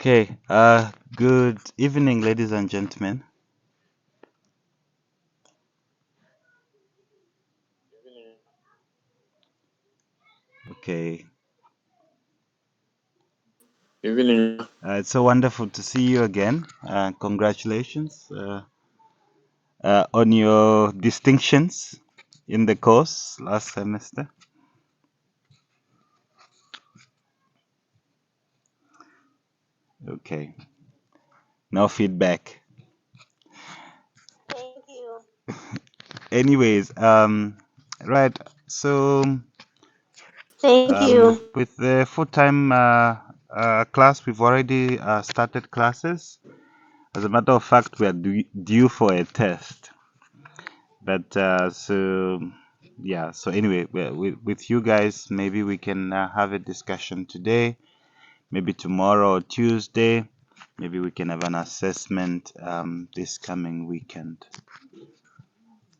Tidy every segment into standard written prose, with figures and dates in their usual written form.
Okay, good evening, ladies and gentlemen. Okay, Evening. it's so wonderful to see you again. Congratulations on your distinctions in the course last semester. Okay, no feedback. Anyways, right. So, Thank you. with the full-time class, we've already started classes. As a matter of fact, we are due for a test. But yeah, so anyway, with you guys, maybe we can have a discussion today, maybe tomorrow or Tuesday. Maybe we can have an assessment this coming weekend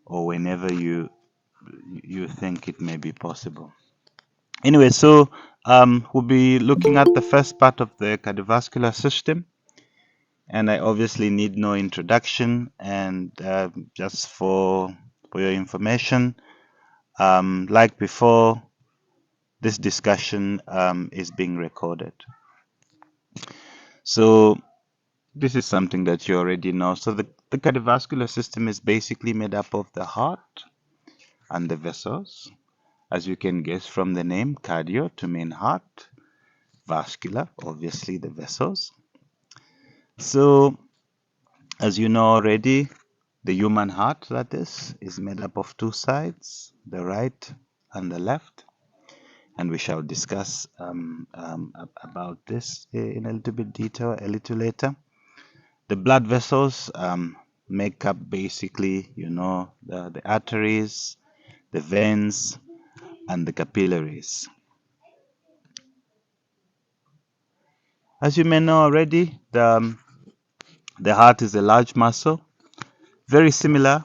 or whenever you think it may be possible. Anyway, so we'll be looking at the first part of the cardiovascular system, and I obviously need no introduction. And just for your information, like before, this discussion is being recorded. So this is something that you already know. So the cardiovascular system is basically made up of the heart and the vessels. As you can guess from the name, cardio to mean heart, vascular, obviously the vessels. So as you know already, the human heart, that is made up of two sides, the right and the left. And we shall discuss about this in a little bit detail a little later. The blood vessels make up basically, the arteries, the veins, and the capillaries. As you may know already, the heart is a large muscle, very similar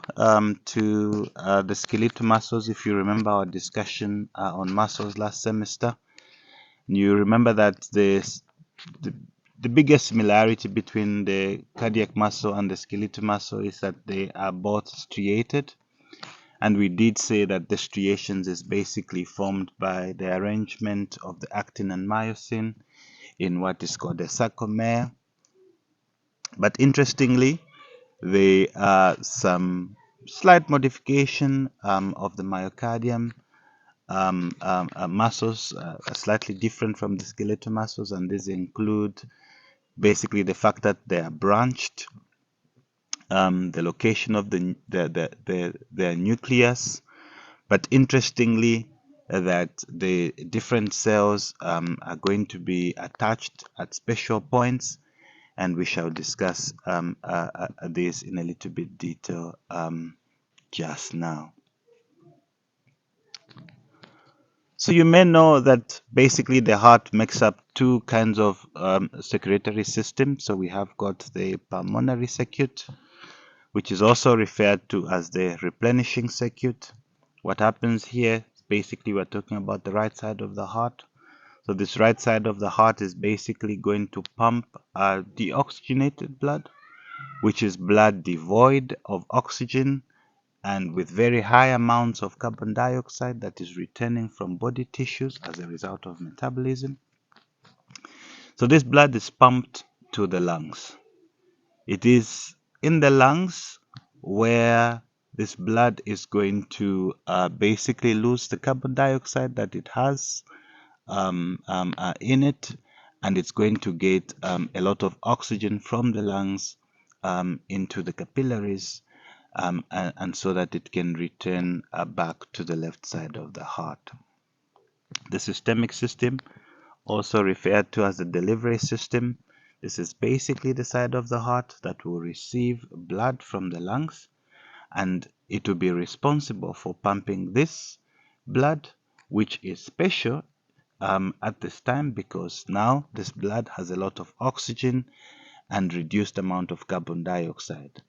to the skeletal muscles. If you remember our discussion on muscles last semester, you remember that the, the biggest similarity between the cardiac muscle and the skeletal muscle is that they are both striated. And we did say that the striations is basically formed by the arrangement of the actin and myosin in what is called a sarcomere. But interestingly, there are some slight modification of the myocardium muscles are slightly different from the skeletal muscles, and these include basically the fact that they are branched, the location of the nucleus, but interestingly, that the different cells are going to be attached at special points, and we shall discuss this in a little bit detail just now. So you may know that basically the heart makes up two kinds of circulatory systems. So we have got the pulmonary circuit, which is also referred to as the replenishing circuit. What happens here, basically we're talking about the right side of the heart. So this right side of the heart is basically going to pump deoxygenated blood, which is blood devoid of oxygen and with very high amounts of carbon dioxide that is returning from body tissues as a result of metabolism. So this blood is pumped to the lungs. It is in the lungs where this blood is going to basically lose the carbon dioxide that it has in it, and it's going to get a lot of oxygen from the lungs into the capillaries, and so that it can return back to the left side of the heart. The systemic system, also referred to as the delivery system, this is basically the side of the heart that will receive blood from the lungs, and it will be responsible for pumping this blood, which is special at this time because now this blood has a lot of oxygen and reduced amount of carbon dioxide.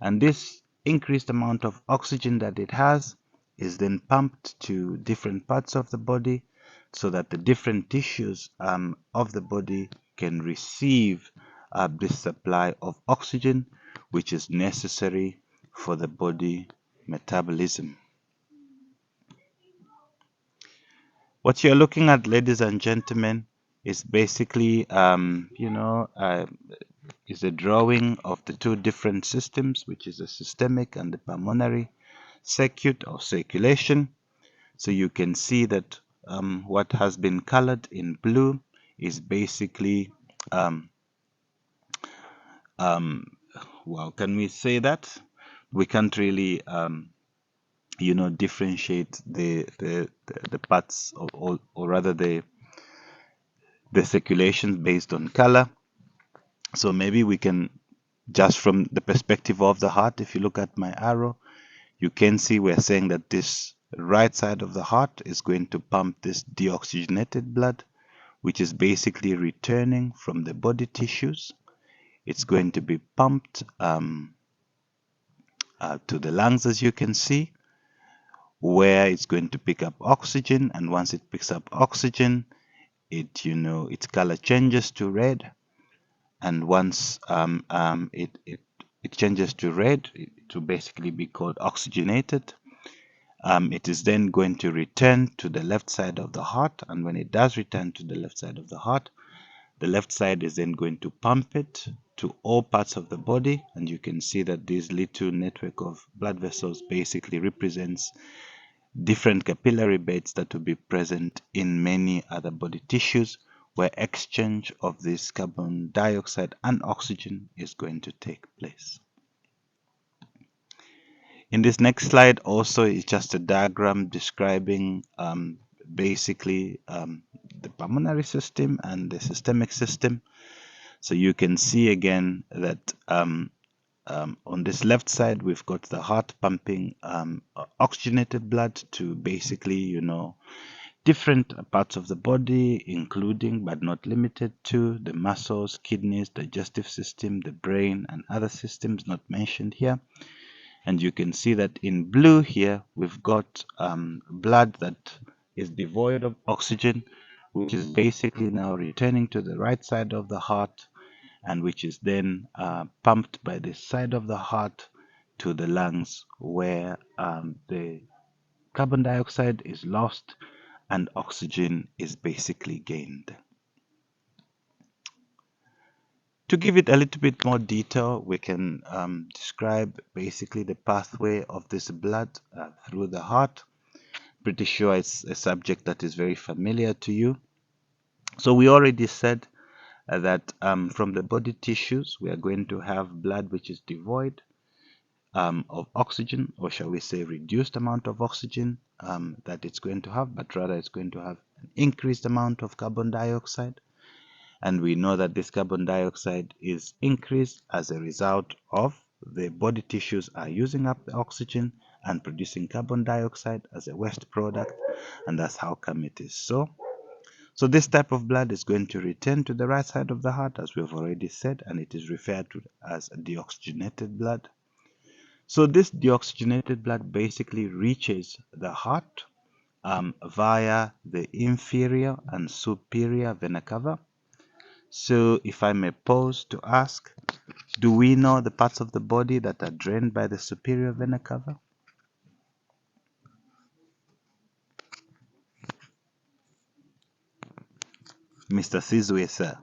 And this increased amount of oxygen that it has is then pumped to different parts of the body so that the different tissues of the body can receive this supply of oxygen, which is necessary for the body metabolism. What you're looking at, ladies and gentlemen, is basically, is a drawing of the two different systems, which is the systemic and the pulmonary circuit or circulation. So you can see that what has been colored in blue is basically, well, can we say that? We can't really, differentiate the parts, or rather the circulation based on color. So maybe we can, just from the perspective of the heart, if you look at my arrow, you can see we're saying that this right side of the heart is going to pump this deoxygenated blood, which is basically returning from the body tissues. It's going to be pumped to the lungs, as you can see, where it's going to pick up oxygen. And once it picks up oxygen, its color changes to red. And once it changes to red, it will basically be called oxygenated. It is then going to return to the left side of the heart, and when it does return to the left side of the heart, the left side is then going to pump it to all parts of the body, and you can see that this little network of blood vessels basically represents different capillary beds that will be present in many other body tissues, where exchange of this carbon dioxide and oxygen is going to take place. In this next slide also is just a diagram describing basically the pulmonary system and the systemic system. So you can see again that on this left side we've got the heart pumping oxygenated blood to basically, different parts of the body, including but not limited to the muscles, kidneys, digestive system, the brain, and other systems not mentioned here. And you can see that in blue here, we've got blood that is devoid of oxygen, which is basically now returning to the right side of the heart, and which is then pumped by this side of the heart to the lungs, where the carbon dioxide is lost and oxygen is basically gained. To give it a little bit more detail, we can describe basically the pathway of this blood through the heart. Pretty sure it's a subject that is very familiar to you. So we already said that from the body tissues, we are going to have blood which is devoid of oxygen, or shall we say reduced amount of oxygen that it's going to have, but rather it's going to have an increased amount of carbon dioxide. And we know that this carbon dioxide is increased as a result of the body tissues are using up the oxygen and producing carbon dioxide as a waste product, and that's how come it is so. So this type of blood is going to return to the right side of the heart, as we've already said, and it is referred to as deoxygenated blood. So this deoxygenated blood basically reaches the heart via the inferior and superior vena cava. So if I may pause to ask, do we know the parts of the body that are drained by the superior vena cava? Mr. Sizwe, sir.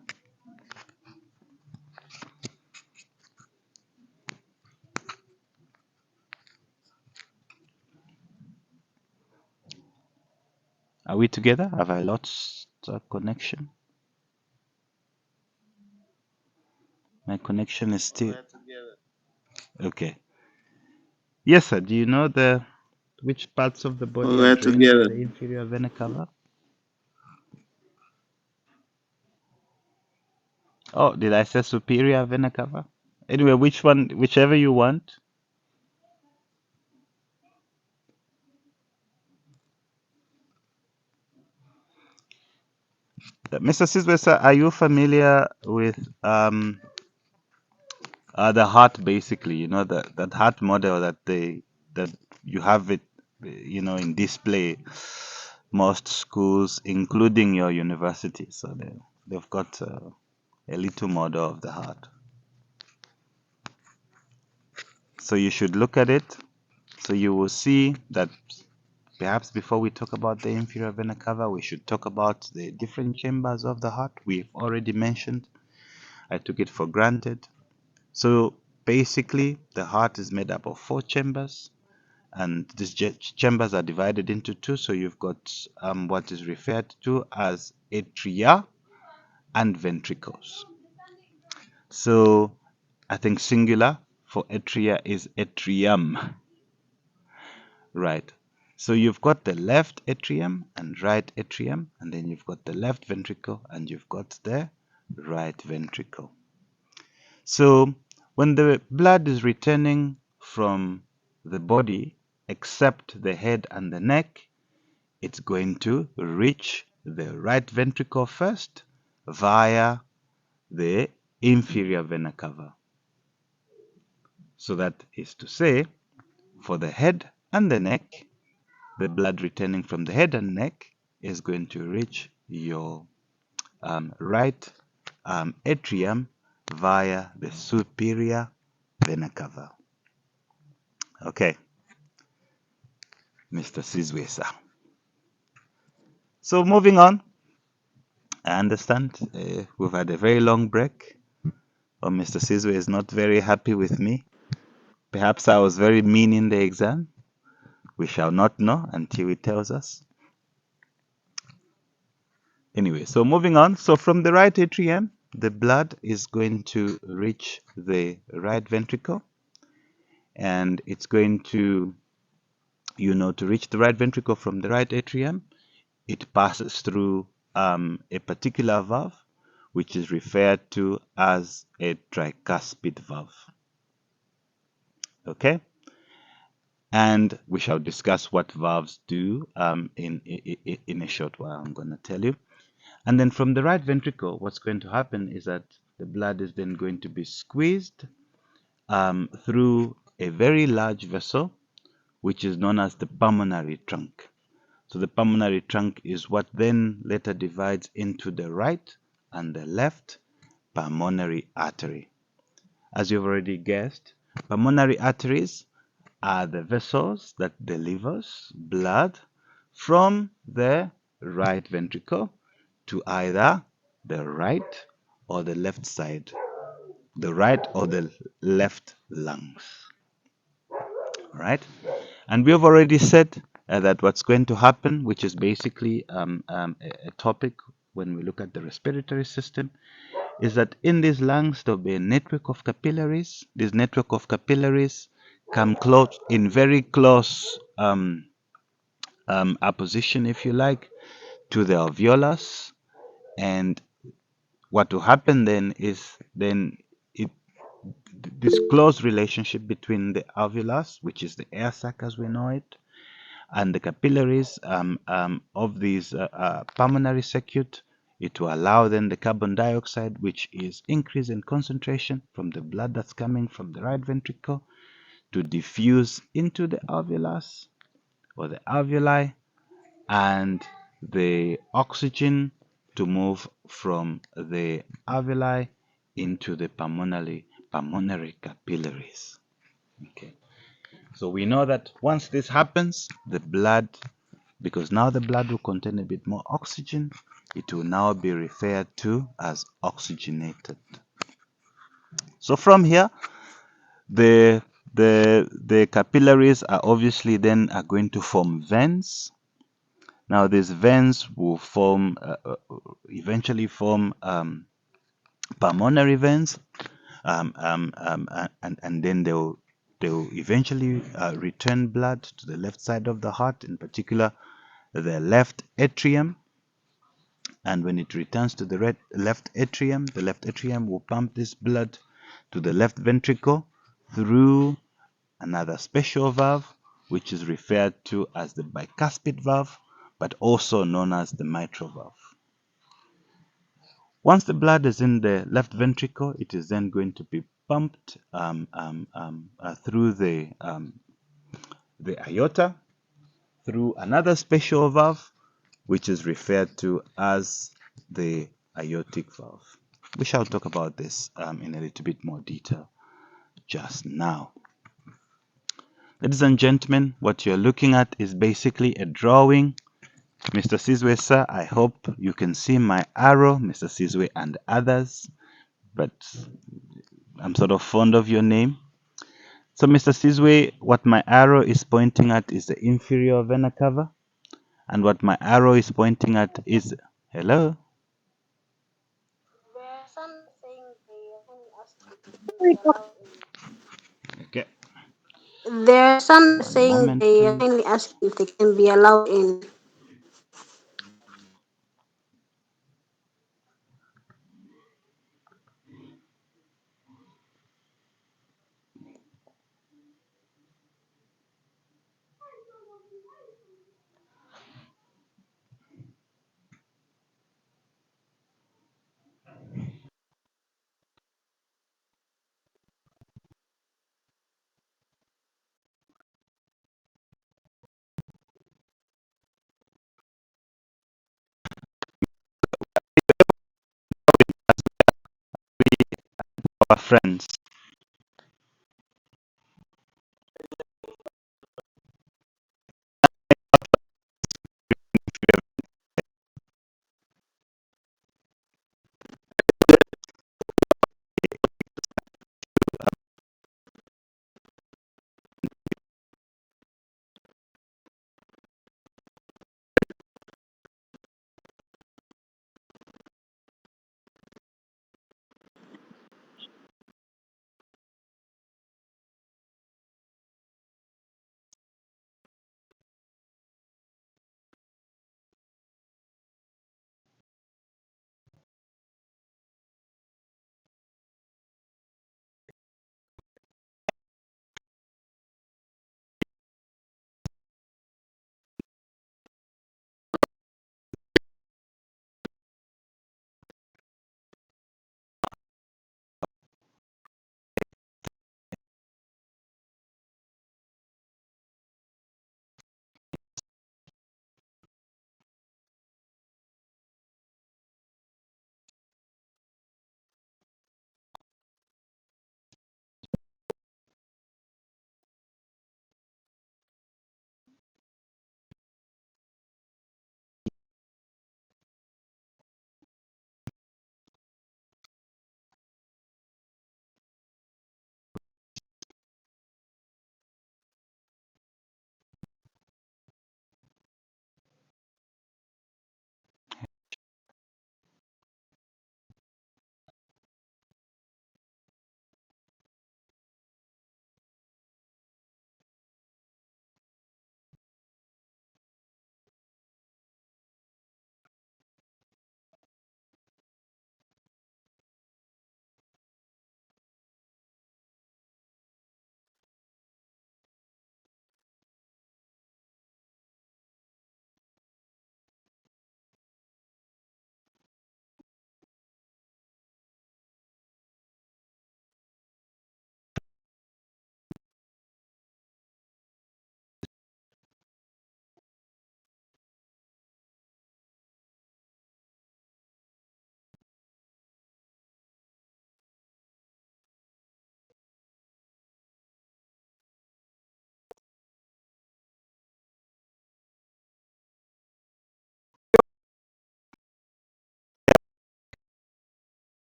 Are we together? Have I lost a connection? My connection is still... Okay. Yes, sir. Do you know which parts of the body are We're drained by together. the inferior vena cava? Oh, did I say superior vena cava? Anyway, whichever you want. Mr. Sizwe, sir, are you familiar with the heart, basically? That heart model that you have it, in display. most schools, including your university. So they've got a little model of the heart. So you should look at it. So you will see that perhaps before we talk about the inferior vena cava, we should talk about the different chambers of the heart. We've already mentioned. I took it for granted. So basically, the heart is made up of 4 chambers, and these chambers are divided into 2. So you've got what is referred to as atria and ventricles. So I think singular for atria is atrium, right? So you've got the left atrium and right atrium, and then you've got the left ventricle and you've got the right ventricle. So when the blood is returning from the body, except the head and the neck, it's going to reach the right ventricle first via the inferior vena cava. So that is to say, for the head and the neck, the blood returning from the head and neck is going to reach your right atrium via the superior vena cava. Okay, Mr. Sizwesa. So moving on, I understand we've had a very long break. Or Mr. Sizwe is not very happy with me. Perhaps I was very mean in the exam. We shall not know until he tells us. Anyway, so moving on. So from the right atrium, the blood is going to reach the right ventricle, and it's going to, to reach the right ventricle from the right atrium, it passes through a particular valve, which is referred to as a tricuspid valve. Okay? And we shall discuss what valves do in a short while. I'm going to tell you. And then from the right ventricle, what's going to happen is that the blood is then going to be squeezed through a very large vessel, which is known as the pulmonary trunk. So the pulmonary trunk is what then later divides into the right and the left pulmonary artery. As you've already guessed, pulmonary arteries are the vessels that delivers blood from the right ventricle to either the right or the left side, the right or the left lungs. All right? And we have already said that what's going to happen, which is basically a topic when we look at the respiratory system, is that in these lungs there'll be a network of capillaries. This network of capillaries come close, in very close opposition, if you like, to the alveolus. And what will happen then is it, this close relationship between the alveolus, which is the air sac as we know it, and the capillaries of these pulmonary circuit, it will allow then the carbon dioxide, which is increased in concentration from the blood that's coming from the right ventricle, to diffuse into the alveolus or the alveoli, and the oxygen to move from the alveoli into the pulmonary capillaries. Okay. So we know that once this happens, the blood, because now the blood will contain a bit more oxygen, it will now be referred to as oxygenated. So from here, the capillaries are obviously then are going to form veins. Now these veins will form eventually form pulmonary veins, and then they'll eventually return blood to the left side of the heart, in particular the left atrium. And when it returns to the left atrium, the left atrium will pump this blood to the left ventricle through another special valve, which is referred to as the bicuspid valve, but also known as the mitral valve. Once the blood is in the left ventricle, it is then going to be pumped through the aorta, through another special valve, which is referred to as the aortic valve. We shall talk about this in a little bit more detail just now. Ladies and gentlemen, what you're looking at is basically a drawing. Mr. Sizwe, sir, I hope you can see my arrow, Mr. Sizwe and others, but I'm sort of fond of your name. So, Mr. Sizwe, what my arrow is pointing at is the inferior vena cava, and what my arrow is pointing at is, hello? Okay, There are some one saying moment, they please. kindly ask if they can be allowed in.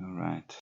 All right.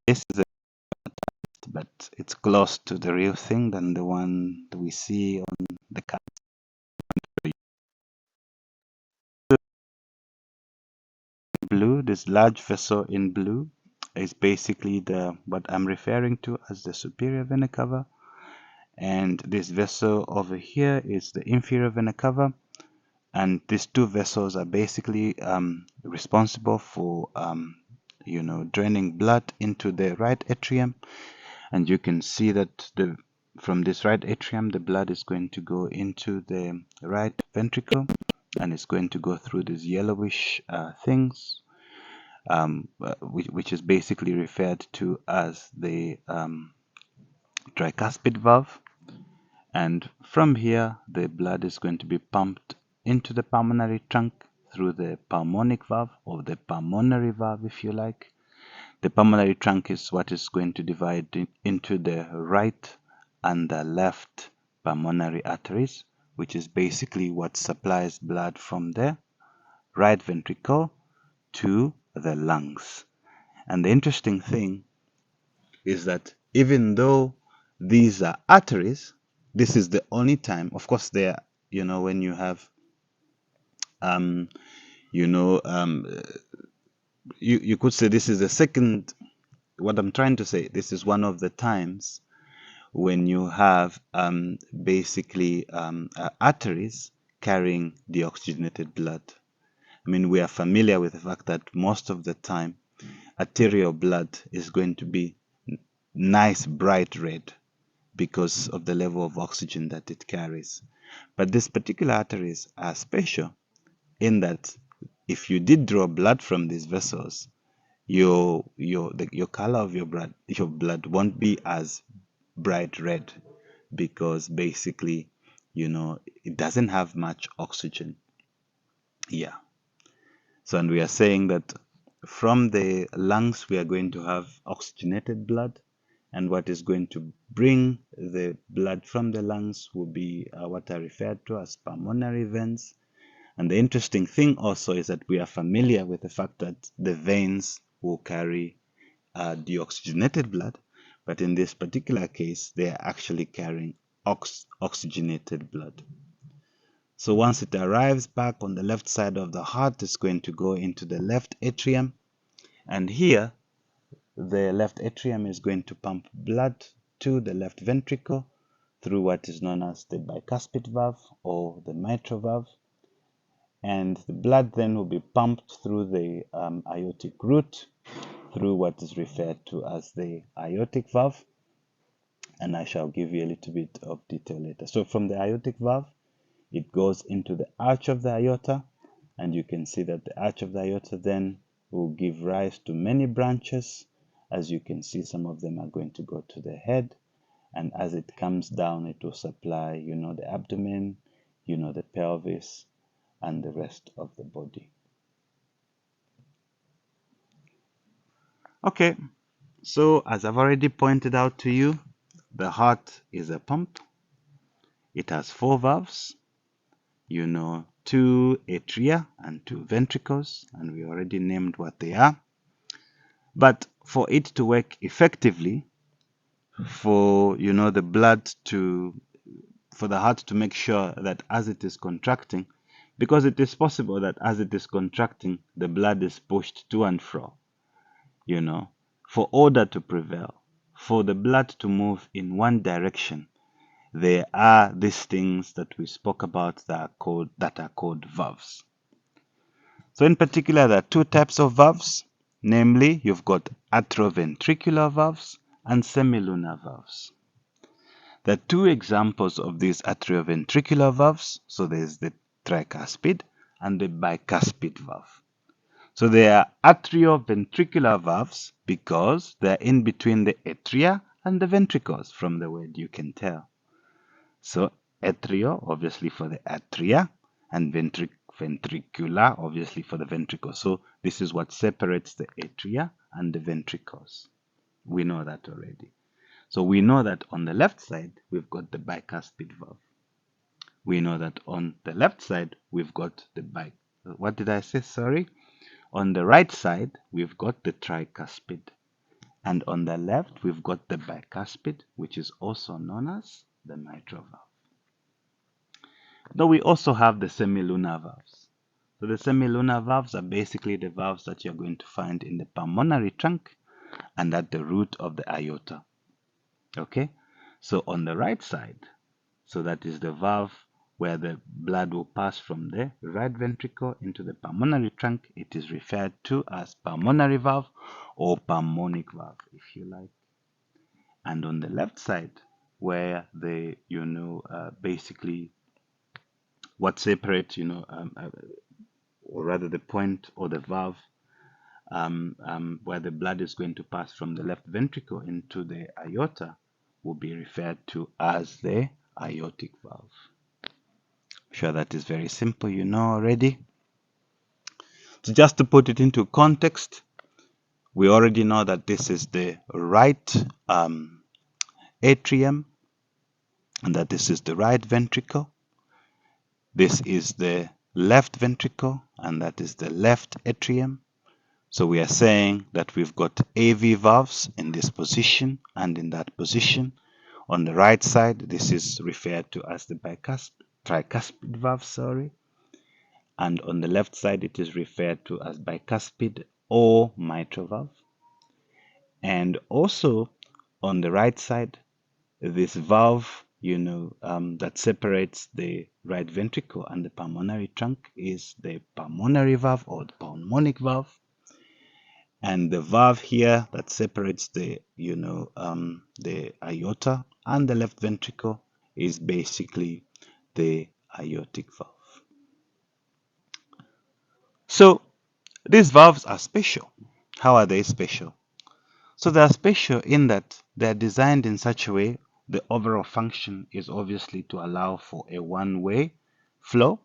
This is a, but it's close to the real thing than the one that we see on the card. Blue, this large vessel in blue, is basically the what I'm referring to as the superior vena cava, and this vessel over here is the inferior vena cava, and these two vessels are basically responsible for draining blood into the right atrium. And you can see that from this right atrium the blood is going to go into the right ventricle, and it's going to go through these yellowish things, which is basically referred to as the tricuspid valve. And from here, the blood is going to be pumped into the pulmonary trunk through the pulmonic valve, or the pulmonary valve, if you like. The pulmonary trunk is what is going to divide into the right and the left pulmonary arteries, which is basically what supplies blood from the right ventricle to the lungs. And the interesting thing is that even though these are arteries, this is the only time, of course, there, when you have, um, you know, um, you could say this is the second, what I'm trying to say, this is one of the times when you have basically arteries carrying deoxygenated blood. I mean, we are familiar with the fact that most of the time, arterial blood is going to be nice, bright red because of the level of oxygen that it carries. But these particular arteries are special in that if you did draw blood from these vessels, your color of your blood won't be as bright red, because basically, it doesn't have much oxygen. Yeah. So, and we are saying that from the lungs, we are going to have oxygenated blood, and what is going to bring the blood from the lungs will be what are referred to as pulmonary veins. And the interesting thing also is that we are familiar with the fact that the veins will carry deoxygenated blood, but in this particular case, they are actually carrying oxygenated blood. So once it arrives back on the left side of the heart, it's going to go into the left atrium. And here, the left atrium is going to pump blood to the left ventricle through what is known as the bicuspid valve or the mitral valve. And the blood then will be pumped through the aortic root through what is referred to as the aortic valve. And I shall give you a little bit of detail later. So from the aortic valve, it goes into the arch of the aorta, and you can see that the arch of the aorta then will give rise to many branches. As you can see, some of them are going to go to the head, and as it comes down, it will supply, the abdomen, the pelvis, and the rest of the body. Okay, so as I've already pointed out to you, the heart is a pump. It has 4 valves, 2 atria and 2 ventricles, and we already named what they are. But for it to work effectively, for the blood to for the heart to make sure that as it is contracting, because it is possible that as it is contracting, the blood is pushed to and fro, for order to prevail, for the blood to move in one direction, there are these things that we spoke about that are called valves. So in particular, there are two types of valves, namely you've got atrioventricular valves and semilunar valves. There are two examples of these atrioventricular valves. So there's the tricuspid and the bicuspid valve. So they are atrioventricular valves because they're in between the atria and the ventricles. From the word you can tell. So atrio, obviously for the atria, and ventricular, obviously for the ventricles. So this is what separates the atria and the ventricles. We know that already. So we know that on the left side, we've got the bicuspid valve. We know that on the left side, we've got the what did I say? Sorry. On the right side, we've got the tricuspid. And on the left, we've got the bicuspid, which is also known as the mitral valve. Though we also have the semilunar valves. So the semilunar valves are basically the valves that you're going to find in the pulmonary trunk and at the root of the aorta. Okay? So on the right side, so that is the valve where the blood will pass from the right ventricle into the pulmonary trunk. It is referred to as pulmonary valve or pulmonic valve, if you like. And on the left side, where the, basically what separates, or rather the point or the valve where the blood is going to pass from the left ventricle into the aorta will be referred to as the aortic valve. I'm sure that is very simple, you know already. So just to put it into context, we already know that this is the right atrium and that this is the right ventricle. This is the left ventricle and that is the left atrium. So we are saying that we've got AV valves in this position and in that position. On the right side, this is referred to as the tricuspid valve, sorry. And on the left side, it is referred to as bicuspid or mitral valve. And also on the right side, this valve, that separates the right ventricle and the pulmonary trunk is the pulmonary valve or the pulmonic valve. And the valve here that separates the aorta and the left ventricle is basically the aortic valve. So these valves are special. How are they special? So they are special in that they are designed in such a way the overall function is obviously to allow for a one-way flow,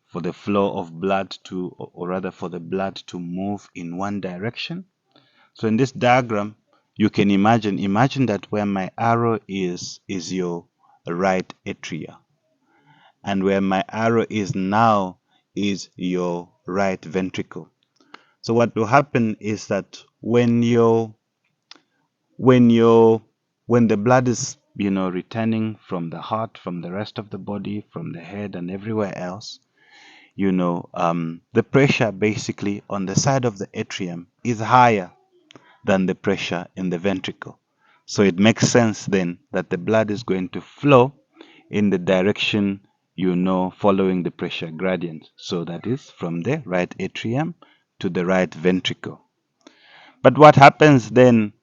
for the flow of blood to, or rather for the blood to move in one direction. So in this diagram, you can imagine that where my arrow is your right atria. And where my arrow is now is your right ventricle. So what will happen is that when the blood is, returning from the heart, from the rest of the body, from the head and everywhere else, the pressure basically on the side of the atrium is higher than the pressure in the ventricle. So it makes sense then that the blood is going to flow in the direction, following the pressure gradient. So that is from the right atrium to the right ventricle. But what happens then,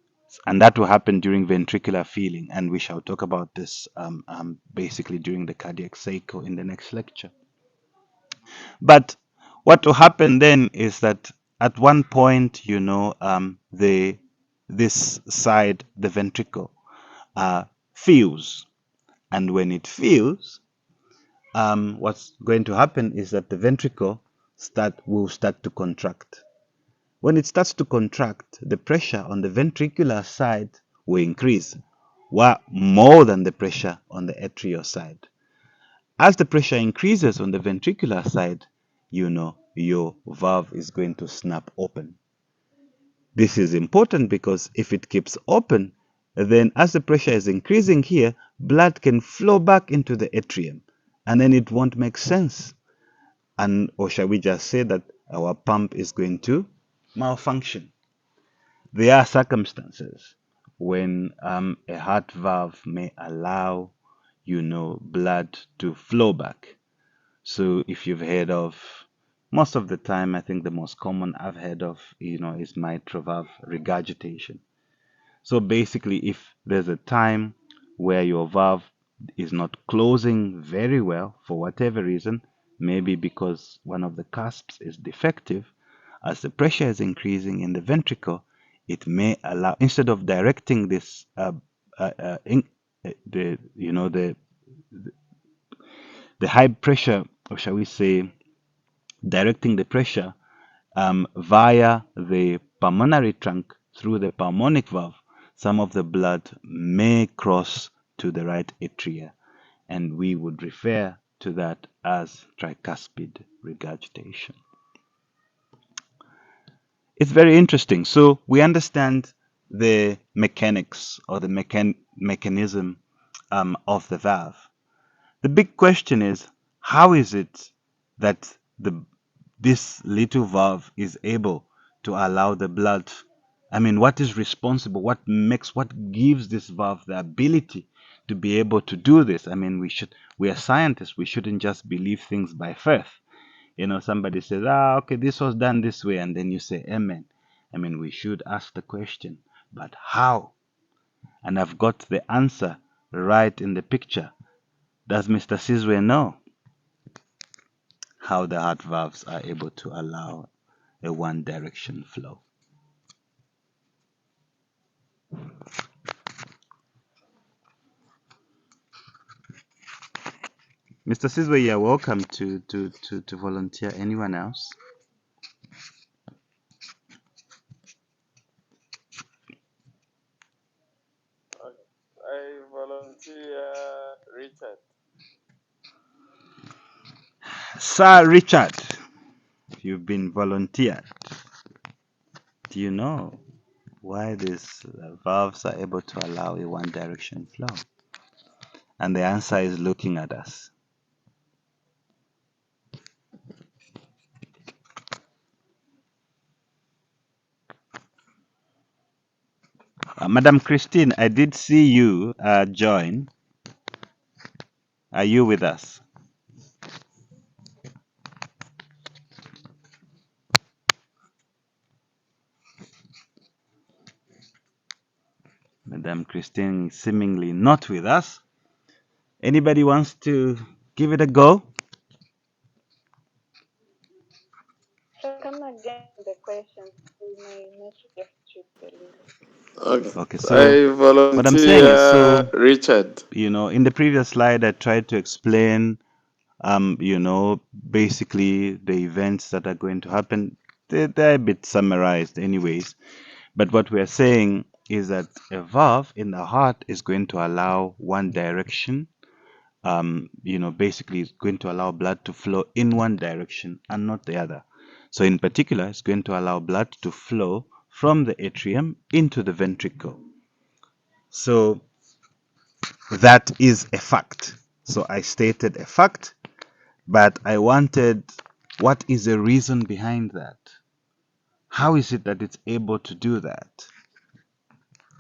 and that will happen during ventricular filling, and we shall talk about this basically during the cardiac cycle in the next lecture. But what will happen then is that at one point, this side, the ventricle, fills, and when it fills, what's going to happen is that the ventricle will start to contract. When it starts to contract, the pressure on the ventricular side will increase, more than the pressure on the atrial side. As the pressure increases on the ventricular side, your valve is going to snap open. This is important because if it keeps open, then as the pressure is increasing here, blood can flow back into the atrium, and then it won't make sense. Or shall we just say that our pump is going to malfunction? There are circumstances when a heart valve may allow, blood to flow back. So if you've heard of Most of the time, I think the most common I've heard of, is mitral valve regurgitation. So basically, if there's a time where your valve is not closing very well for whatever reason, maybe because one of the cusps is defective, as the pressure is increasing in the ventricle, it may allow, instead of directing this, the the high pressure, or shall we say, directing the pressure via the pulmonary trunk through the pulmonic valve, some of the blood may cross to the right atria, and we would refer to that as tricuspid regurgitation. It's very interesting. So we understand the mechanics or the mechanism of the valve. The big question is, how is it that this little valve is able to allow the blood? I mean, what is responsible? What gives this valve the ability to be able to do this? I mean, we are scientists. We shouldn't just believe things by faith. Somebody says, okay, this was done this way, and then you say, amen. I mean, we should ask the question, but how? And I've got the answer right in the picture. Does Mr. Sizwe know how the heart valves are able to allow a one direction flow? Mr. Sizwe, you're welcome to volunteer. Anyone else? I volunteer Richard. Sir Richard, you've been volunteered. Do you know why these valves are able to allow a one direction flow? And the answer is looking at us. Madam Christine, I did see you join. Are you with us? Madam Christine is seemingly not with us. Anybody wants to give it a go? So come again the question. We may need to just shift a little. Okay, so I what I'm saying is, volunteer Richard. in the previous slide, I tried to explain, basically the events that are going to happen. They're a bit summarized anyways. But what we're saying is that a valve in the heart is going to allow one direction. Basically, it's going to allow blood to flow in one direction and not the other. So in particular, it's going to allow blood to flow from the atrium into the ventricle. So that is a fact. So I stated a fact, but I wanted, what is the reason behind that? How is it that it's able to do that?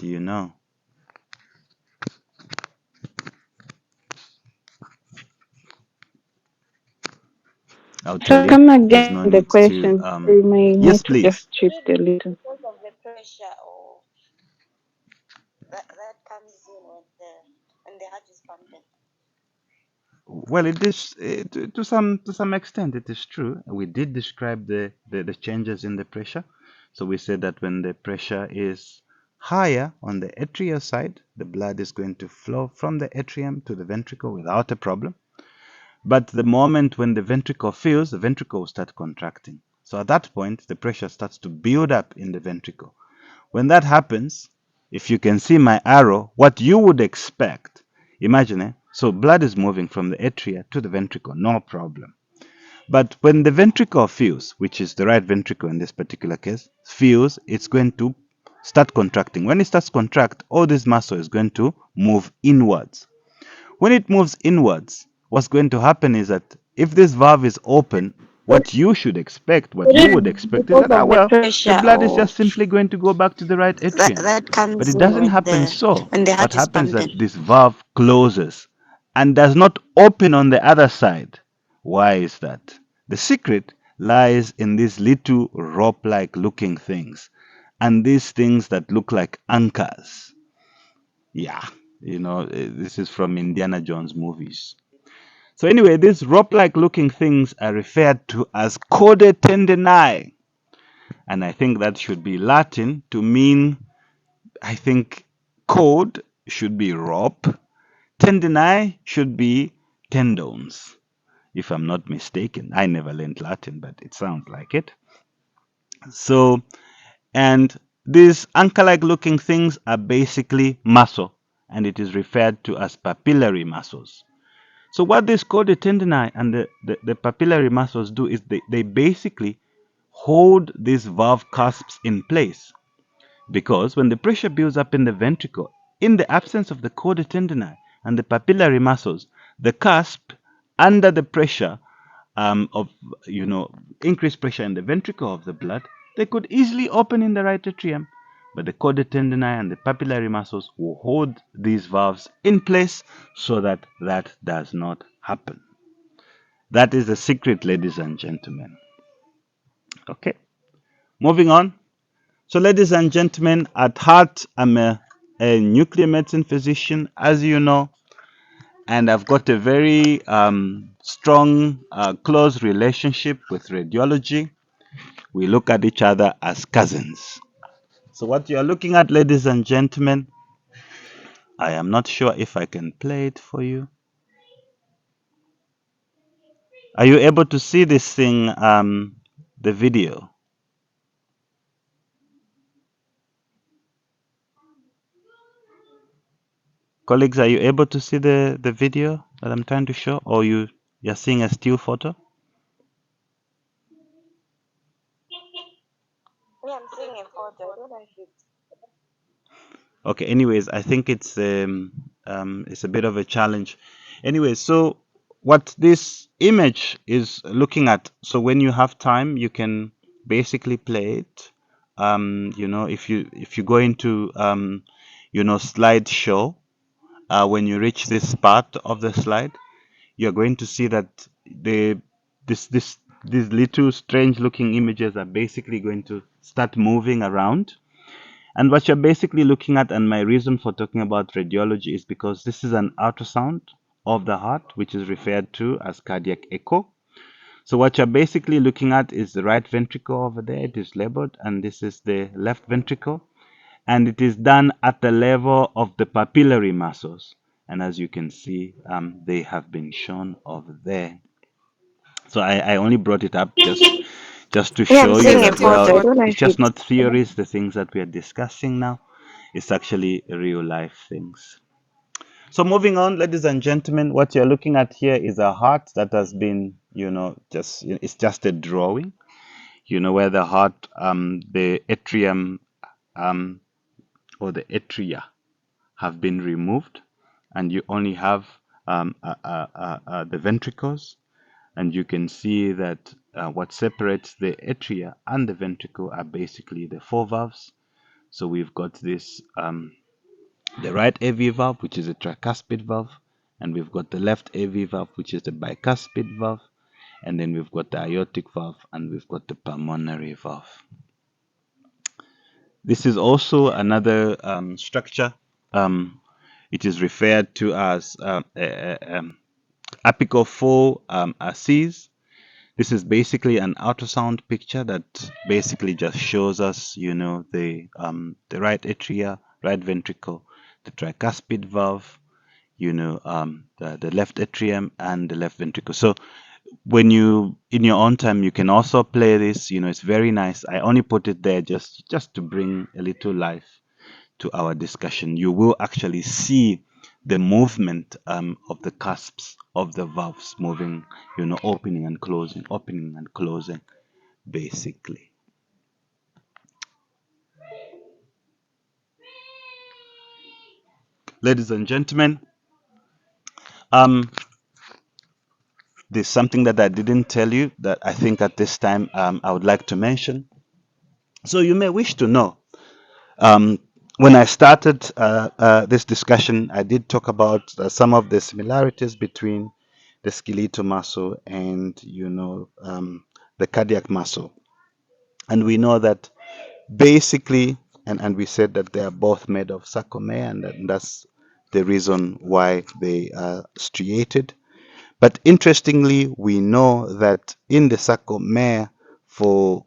Do you know? I'll tell So you. come There's no again the need to. question. We may Yes, need to please. just shift a little. Because of the pressure or that comes in when the heart is pumping. Well, it is to some extent it is true. We did describe the changes in the pressure. So we said that when the pressure is higher on the atrial side, the blood is going to flow from the atrium to the ventricle without a problem. But the moment when the ventricle fills, the ventricle will start contracting. So at that point, the pressure starts to build up in the ventricle. When that happens, if you can see my arrow, what you would expect, imagine, so blood is moving from the atria to the ventricle, no problem. But when the ventricle fills, which is the right ventricle in this particular case, fills, it's going to start contracting. When it starts contract, all this muscle is going to move inwards. When it moves inwards, what's going to happen is that if this valve is open, what you should expect, what It you is would expect is because that, of the well, the pressure blood is or just simply going to go back to the right that atrium. that But comes it in doesn't happen when so. the What heart is happens is that pumping. this valve closes and does not open on the other side. Why is that? The secret lies in these little rope-like looking things, and these things that look like anchors. Yeah, this is from Indiana Jones movies. So anyway, these rope-like looking things are referred to as corde tendineae, and I think that should be Latin to mean, I think cord should be rope, tendineae should be tendons, if I'm not mistaken. I never learned Latin, but it sounds like it. So, and these anchor-like looking things are basically muscle, and it is referred to as papillary muscles. So what these corded tendini and the papillary muscles do is they basically hold these valve cusps in place, because when the pressure builds up in the ventricle, in the absence of the corded tendini and the papillary muscles, the cusp under the pressure of increased pressure in the ventricle of the blood, they could easily open in the right atrium. But the corded tendini and the papillary muscles will hold these valves in place so that that does not happen. That is the secret, ladies and gentlemen. Okay, moving on. So, ladies and gentlemen, at heart, I'm a nuclear medicine physician, as you know, and I've got a very strong, close relationship with radiology. We look at each other as cousins. So, what you are looking at, ladies and gentlemen, I am not sure if I can play it for you. Are you able to see this thing, the video? Colleagues, are you able to see the video that I'm trying to show, or you're seeing a still photo? Yeah, I'm seeing a photo. I don't know if it's Okay, anyways, I think it's a bit of a challenge. Anyway, so what this image is looking at, so when you have time, you can basically play it. If you go into slideshow, when you reach this part of the slide, you're going to see that the this this these little strange looking images are basically going to start moving around. And what you're basically looking at, and my reason for talking about radiology, is because this is an ultrasound of the heart, which is referred to as cardiac echo. So what you're basically looking at is the right ventricle over there. It is labeled, and this is the left ventricle. And it is done at the level of the papillary muscles. And as you can see, they have been shown over there. So I only brought it up just to yeah, I'm show you seeing a that, well, photo. I don't know it's if just it's not theories, the things that we are discussing now. It's actually real life things. So moving on, ladies and gentlemen, what you're looking at here is a heart that has been, it's just a drawing, where the heart, the atrium, or the atria have been removed, and you only have the ventricles, and you can see that what separates the atria and the ventricle are basically the four valves. So we've got this the right AV valve, which is a tricuspid valve, and we've got the left AV valve, which is the bicuspid valve, and then we've got the aortic valve, and we've got the pulmonary valve. This is also another structure. It is referred to as apical 4 Cs. This is basically an ultrasound picture that basically just shows us, the right atria, right ventricle, the tricuspid valve, the left atrium and the left ventricle. So when you, in your own time, you can also play this. It's very nice. I only put it there just to bring a little life to our discussion. You will actually see the movement of the cusps of the valves moving, opening and closing, basically. Ladies and gentlemen, there's something that I didn't tell you that I think at this time I would like to mention. So you may wish to know. When I started this discussion, I did talk about some of the similarities between the skeletal muscle and the cardiac muscle. And we know that basically, and we said that they are both made of sarcomere, and that's the reason why they are striated. But interestingly, we know that in the sarcomere, for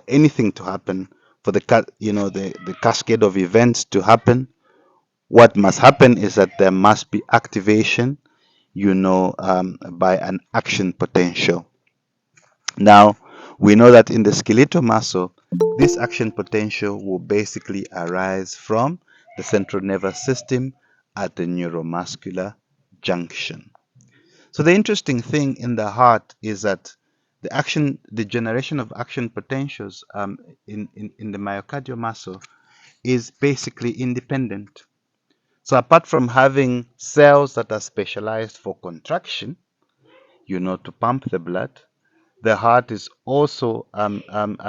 anything to happen, for the cascade of events to happen, what must happen is that there must be activation, by an action potential. Now, we know that in the skeletal muscle, this action potential will basically arise from the central nervous system at the neuromuscular junction. So the interesting thing in the heart is that the generation of action potentials in the myocardial muscle is basically independent. So apart from having cells that are specialized for contraction, to pump the blood, the heart is also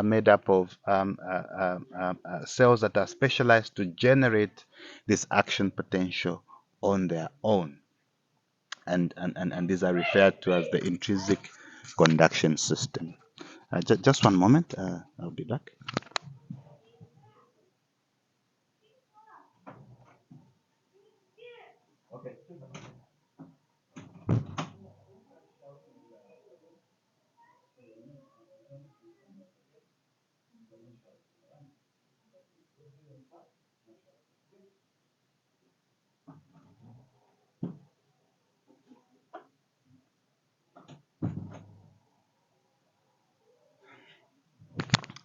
made up of cells that are specialized to generate this action potential on their own. And these are referred to as the intrinsic conduction system. Just one moment, I'll be back.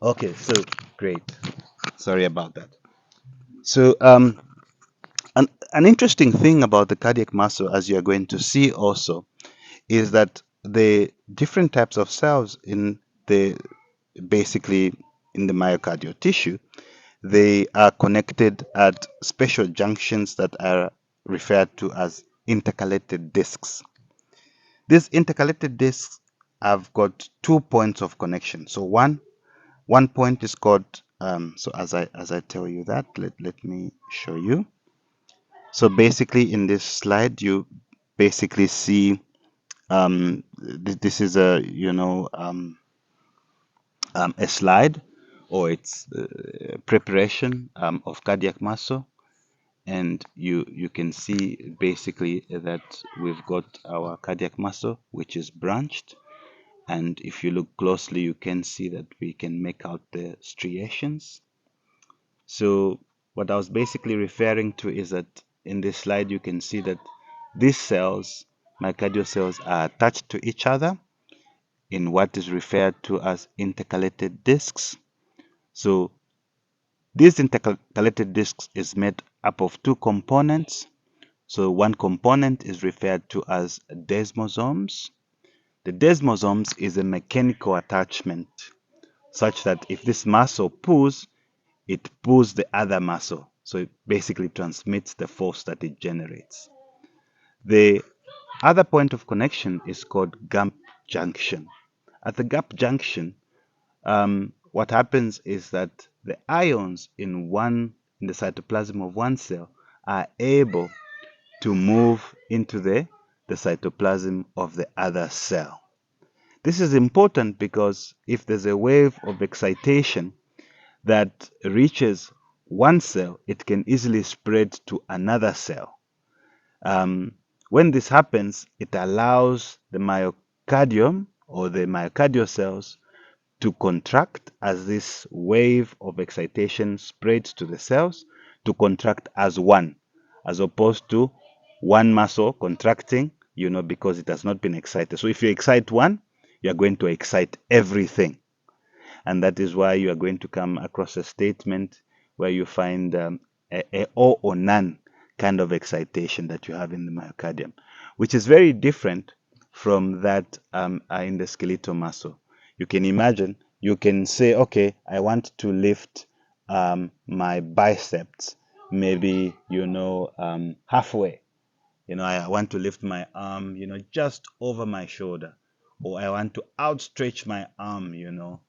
Okay, so great. Sorry about that. So an interesting thing about the cardiac muscle, as you're going to see also, is that the different types of cells the basically in the myocardial tissue, they are connected at special junctions that are referred to as intercalated discs. These intercalated discs have got 2 points of connection. So one point is called so as I tell you that, let me show you. So basically in this slide you basically see this is a slide, or it's preparation of cardiac muscle, and you can see basically that we've got our cardiac muscle which is branched, and if you look closely you can see that we can make out the striations. So what I was basically referring to is that in this slide you can see that these cells, myocardial cells, are attached to each other in what is referred to as intercalated discs. So this intercalated discs is made up of two components. So one component is referred to as desmosomes. The desmosomes is a mechanical attachment such that if this muscle pulls, it pulls the other muscle. So it basically transmits the force that it generates. The other point of connection is called gap junction. At the gap junction, what happens is that the ions in the cytoplasm of one cell are able to move into the cytoplasm of the other cell. This is important because if there's a wave of excitation that reaches one cell, it can easily spread to another cell. When this happens, it allows the myocardium or the myocardial cells to contract as this wave of excitation spreads to the cells, to contract as one, as opposed to one muscle contracting, because it has not been excited. So if you excite one, you are going to excite everything. And that is why you are going to come across a statement where you find a all or none kind of excitation that you have in the myocardium, which is very different from that in the skeletal muscle. You can imagine, you can say, okay, I want to lift my biceps, maybe, halfway. I want to lift my arm, just over my shoulder, or I want to outstretch my arm, you know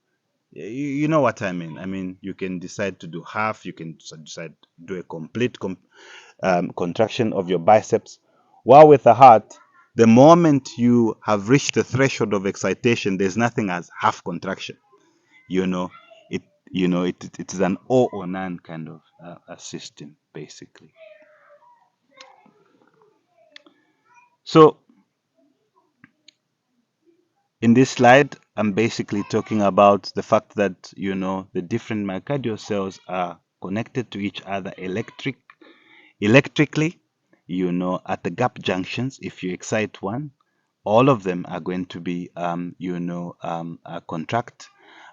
what I mean. I mean, you can decide to do half, you can decide to do a complete contraction of your biceps. While with the heart, The moment you have reached the threshold of excitation, there's nothing as half contraction. You know, it it is an all or none kind of a system basically. So in this slide, I'm basically talking about the fact that the different myocardial cells are connected to each other electrically. At the gap junctions, if you excite one, all of them are going to be contract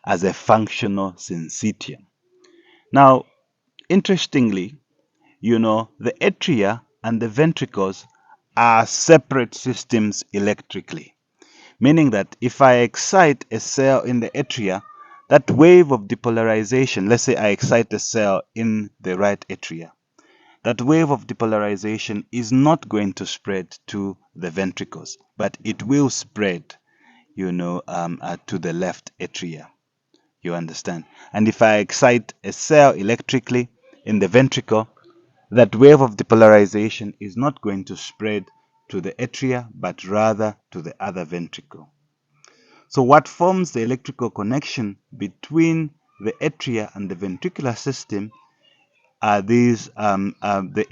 as a functional syncytium. Now, interestingly, the atria and the ventricles are separate systems electrically, meaning that if I excite a cell in the atria, that wave of depolarization, let's say I excite a cell in the right atria, that wave of depolarization is not going to spread to the ventricles, but it will spread, to the left atria. You understand? And if I excite a cell electrically in the ventricle, that wave of depolarization is not going to spread to the atria, but rather to the other ventricle. So what forms the electrical connection between the atria and the ventricular system are these the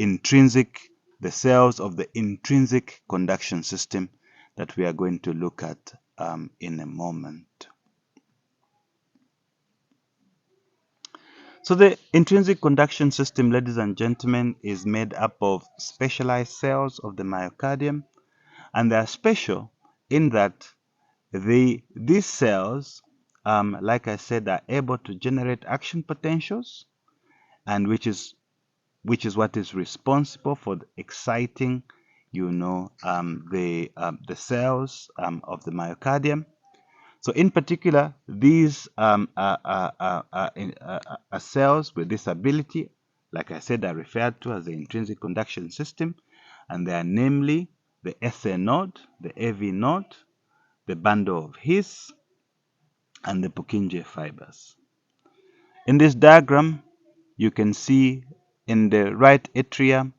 cells of the intrinsic conduction system that we are going to look at in a moment. So the intrinsic conduction system, ladies and gentlemen, is made up of specialized cells of the myocardium, and they are special in that these cells, like I said, are able to generate action potentials, and which is what is responsible for exciting, the cells of the myocardium. So in particular, these cells with this ability, like I said, are referred to as the intrinsic conduction system, and they are namely the SA node, the AV node, the bundle of His, and the Purkinje fibers. In this diagram, you can see in the right atrium,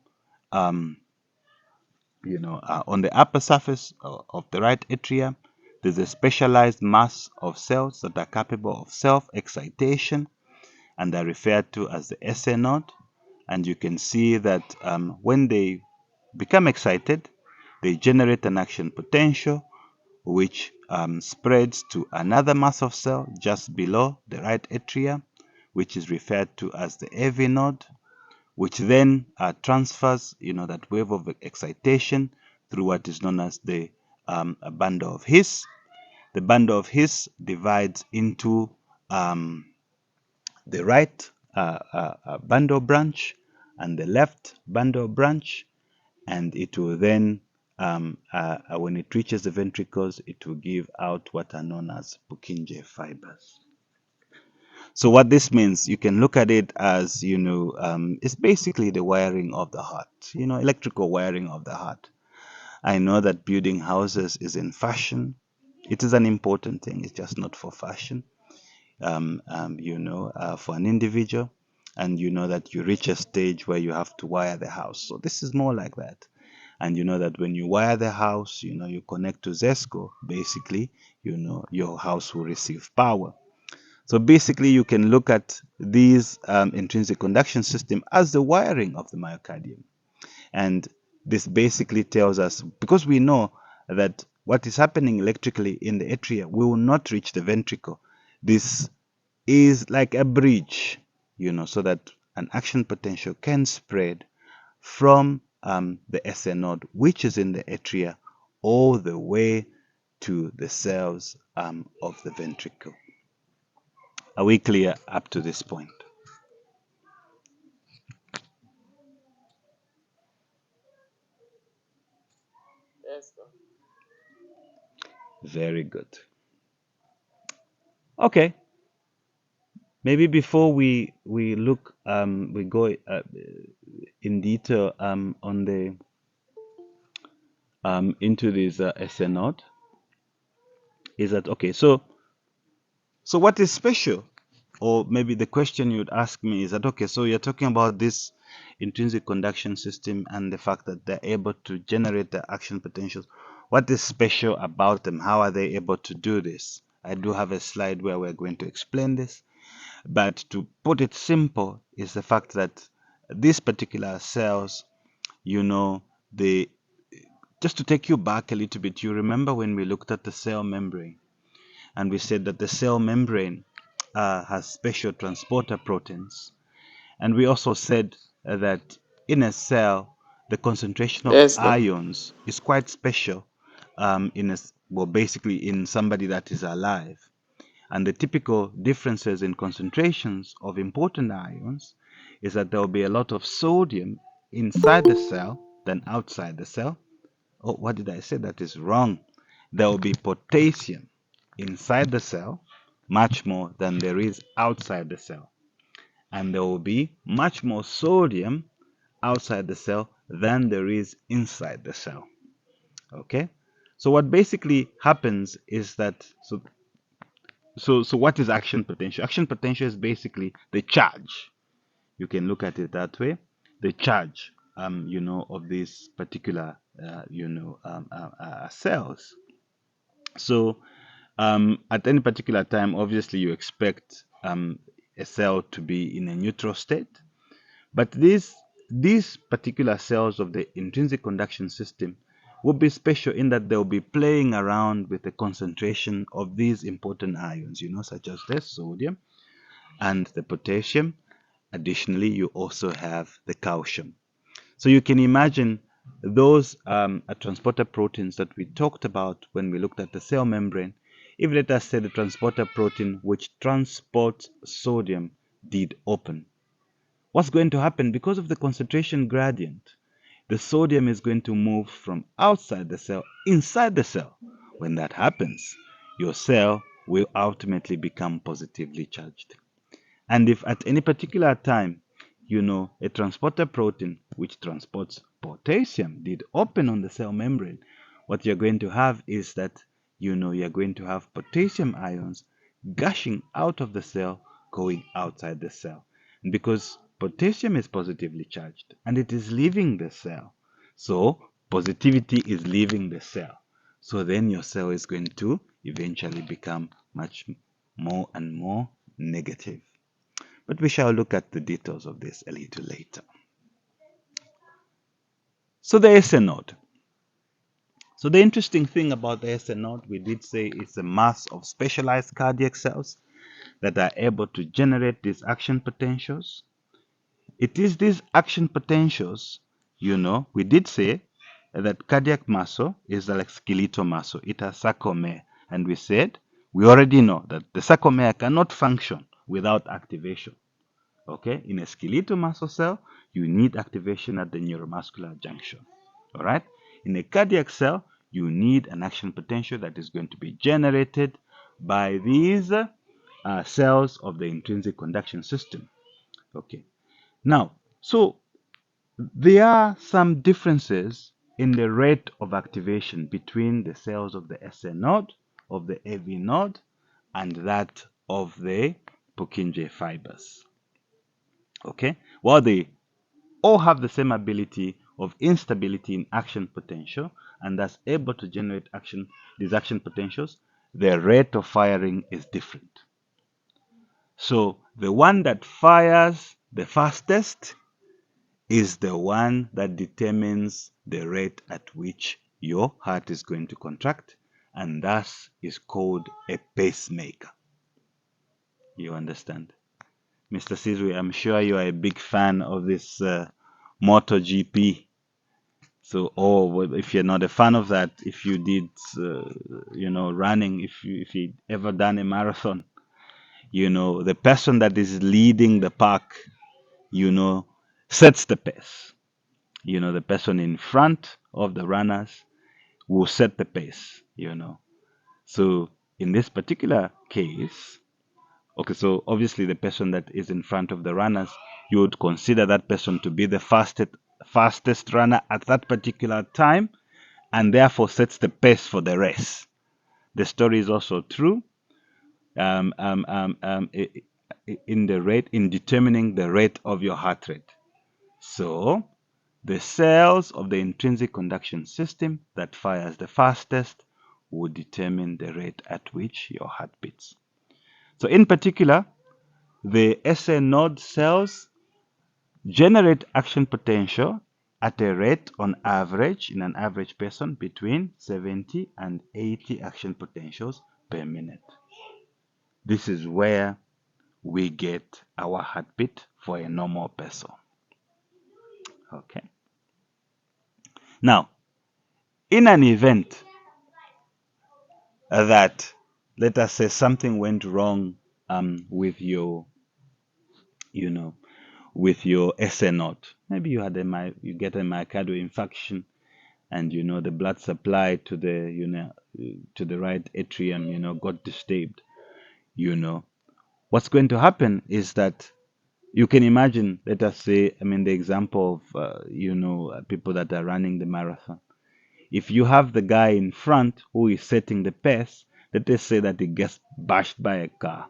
on the upper surface of the right atrium, there's a specialized mass of cells that are capable of self-excitation, and are referred to as the SA node. And you can see that when they become excited, they generate an action potential, which spreads to another mass of cell just below the right atria, which is referred to as the AV node, which then transfers, that wave of excitation through what is known as the bundle of His. The bundle of His divides into the right bundle branch and the left bundle branch, and it will then, when it reaches the ventricles, it will give out what are known as Purkinje fibers. So what this means, you can look at it as, it's basically the wiring of the heart, electrical wiring of the heart. I know that building houses is in fashion. It is an important thing. It's just not for fashion, for an individual. And you know that you reach a stage where you have to wire the house. So this is more like that. And you know that when you wire the house, you connect to Zesco, basically, your house will receive power. So basically, you can look at these intrinsic conduction system as the wiring of the myocardium. And this basically tells us, because we know that what is happening electrically in the atria will not reach the ventricle. This is like a bridge, so that an action potential can spread from the SA node, which is in the atria, all the way to the cells of the ventricle. Are we clear up to this point? Yes, sir. Very good. Okay. Maybe before we look, we go in detail on the into this SA node. Is that okay? So what is special? Or maybe the question you'd ask me is that, okay, so you're talking about this intrinsic conduction system and the fact that they're able to generate the action potentials. What is special about them? How are they able to do this? I do have a slide where we're going to explain this, but to put it simple is the fact that these particular cells, you know, they just to take you back a little bit, you remember when we looked at the cell membrane and we said that the cell membrane has special transporter proteins. And we also said that in a cell, the concentration of Yes, Doc. ions is quite special well, basically in somebody that is alive. And the typical differences in concentrations of important ions is that there will be a lot of sodium inside the cell than outside the cell. Oh, what did I say? That is wrong. There will be potassium inside the cell much more than there is outside the cell. And there will be much more sodium outside the cell than there is inside the cell. Okay? So what basically happens is that so what is action potential? Action potential is basically the charge. You can look at it that way. The charge of these particular cells. So at any particular time, obviously you expect a cell to be in a neutral state. But these particular cells of the intrinsic conduction system will be special in that they'll be playing around with the concentration of these important ions, such as the sodium and the potassium. Additionally, you also have the calcium. So you can imagine those transporter proteins that we talked about when we looked at the cell membrane. If let us say the transporter protein which transports sodium did open, what's going to happen? Because of the concentration gradient, the sodium is going to move from outside the cell inside the cell. When that happens, your cell will ultimately become positively charged. And if at any particular time, a transporter protein which transports potassium did open on the cell membrane, what you're going to have is that, you're going to have potassium ions gushing out of the cell, going outside the cell. And because potassium is positively charged and it is leaving the cell, so positivity is leaving the cell. So then your cell is going to eventually become much more and more negative. But we shall look at the details of this a little later. So the SA node. So the interesting thing about the SA node, we did say it's a mass of specialized cardiac cells that are able to generate these action potentials. It is these action potentials, we did say that cardiac muscle is like skeletal muscle. It has sarcomere. And we said, we already know that the sarcomere cannot function without activation. Okay, in a skeletal muscle cell, you need activation at the neuromuscular junction. All right, in a cardiac cell, you need an action potential that is going to be generated by these cells of the intrinsic conduction system. Okay, now, so there are some differences in the rate of activation between the cells of the SA node, of the AV node, and that of the Purkinje fibers. Okay, while they all have the same ability of instability in action potential and thus able to generate these action potentials, their rate of firing is different. So the one that fires the fastest is the one that determines the rate at which your heart is going to contract, and thus is called a pacemaker. You understand? Mr. Sizwe, I'm sure you are a big fan of this MotoGP. So, if you're not a fan of that, if you did, running, if you ever done a marathon, the person that is leading the pack, sets the pace. The person in front of the runners will set the pace. So, in this particular case, okay, so obviously the person that is in front of the runners, you would consider that person to be the fastest runner at that particular time, and therefore sets the pace for the race. The story is also true in determining the rate of your heart rate. So The cells of the intrinsic conduction system that fires the fastest would determine the rate at which your heart beats. So in particular, the SA node cells generate action potential at a rate on average, in an average person, between 70 and 80 action potentials per minute. This is where we get our heartbeat for a normal person. Okay. Now, in an event that, let us say, something went wrong with your, with your SA node. Maybe you get a myocardial infarction, and the blood supply to the right atrium, got disturbed. What's going to happen is that you can imagine, let us say, the example of people that are running the marathon. If you have the guy in front who is setting the pace, let us say that he gets bashed by a car.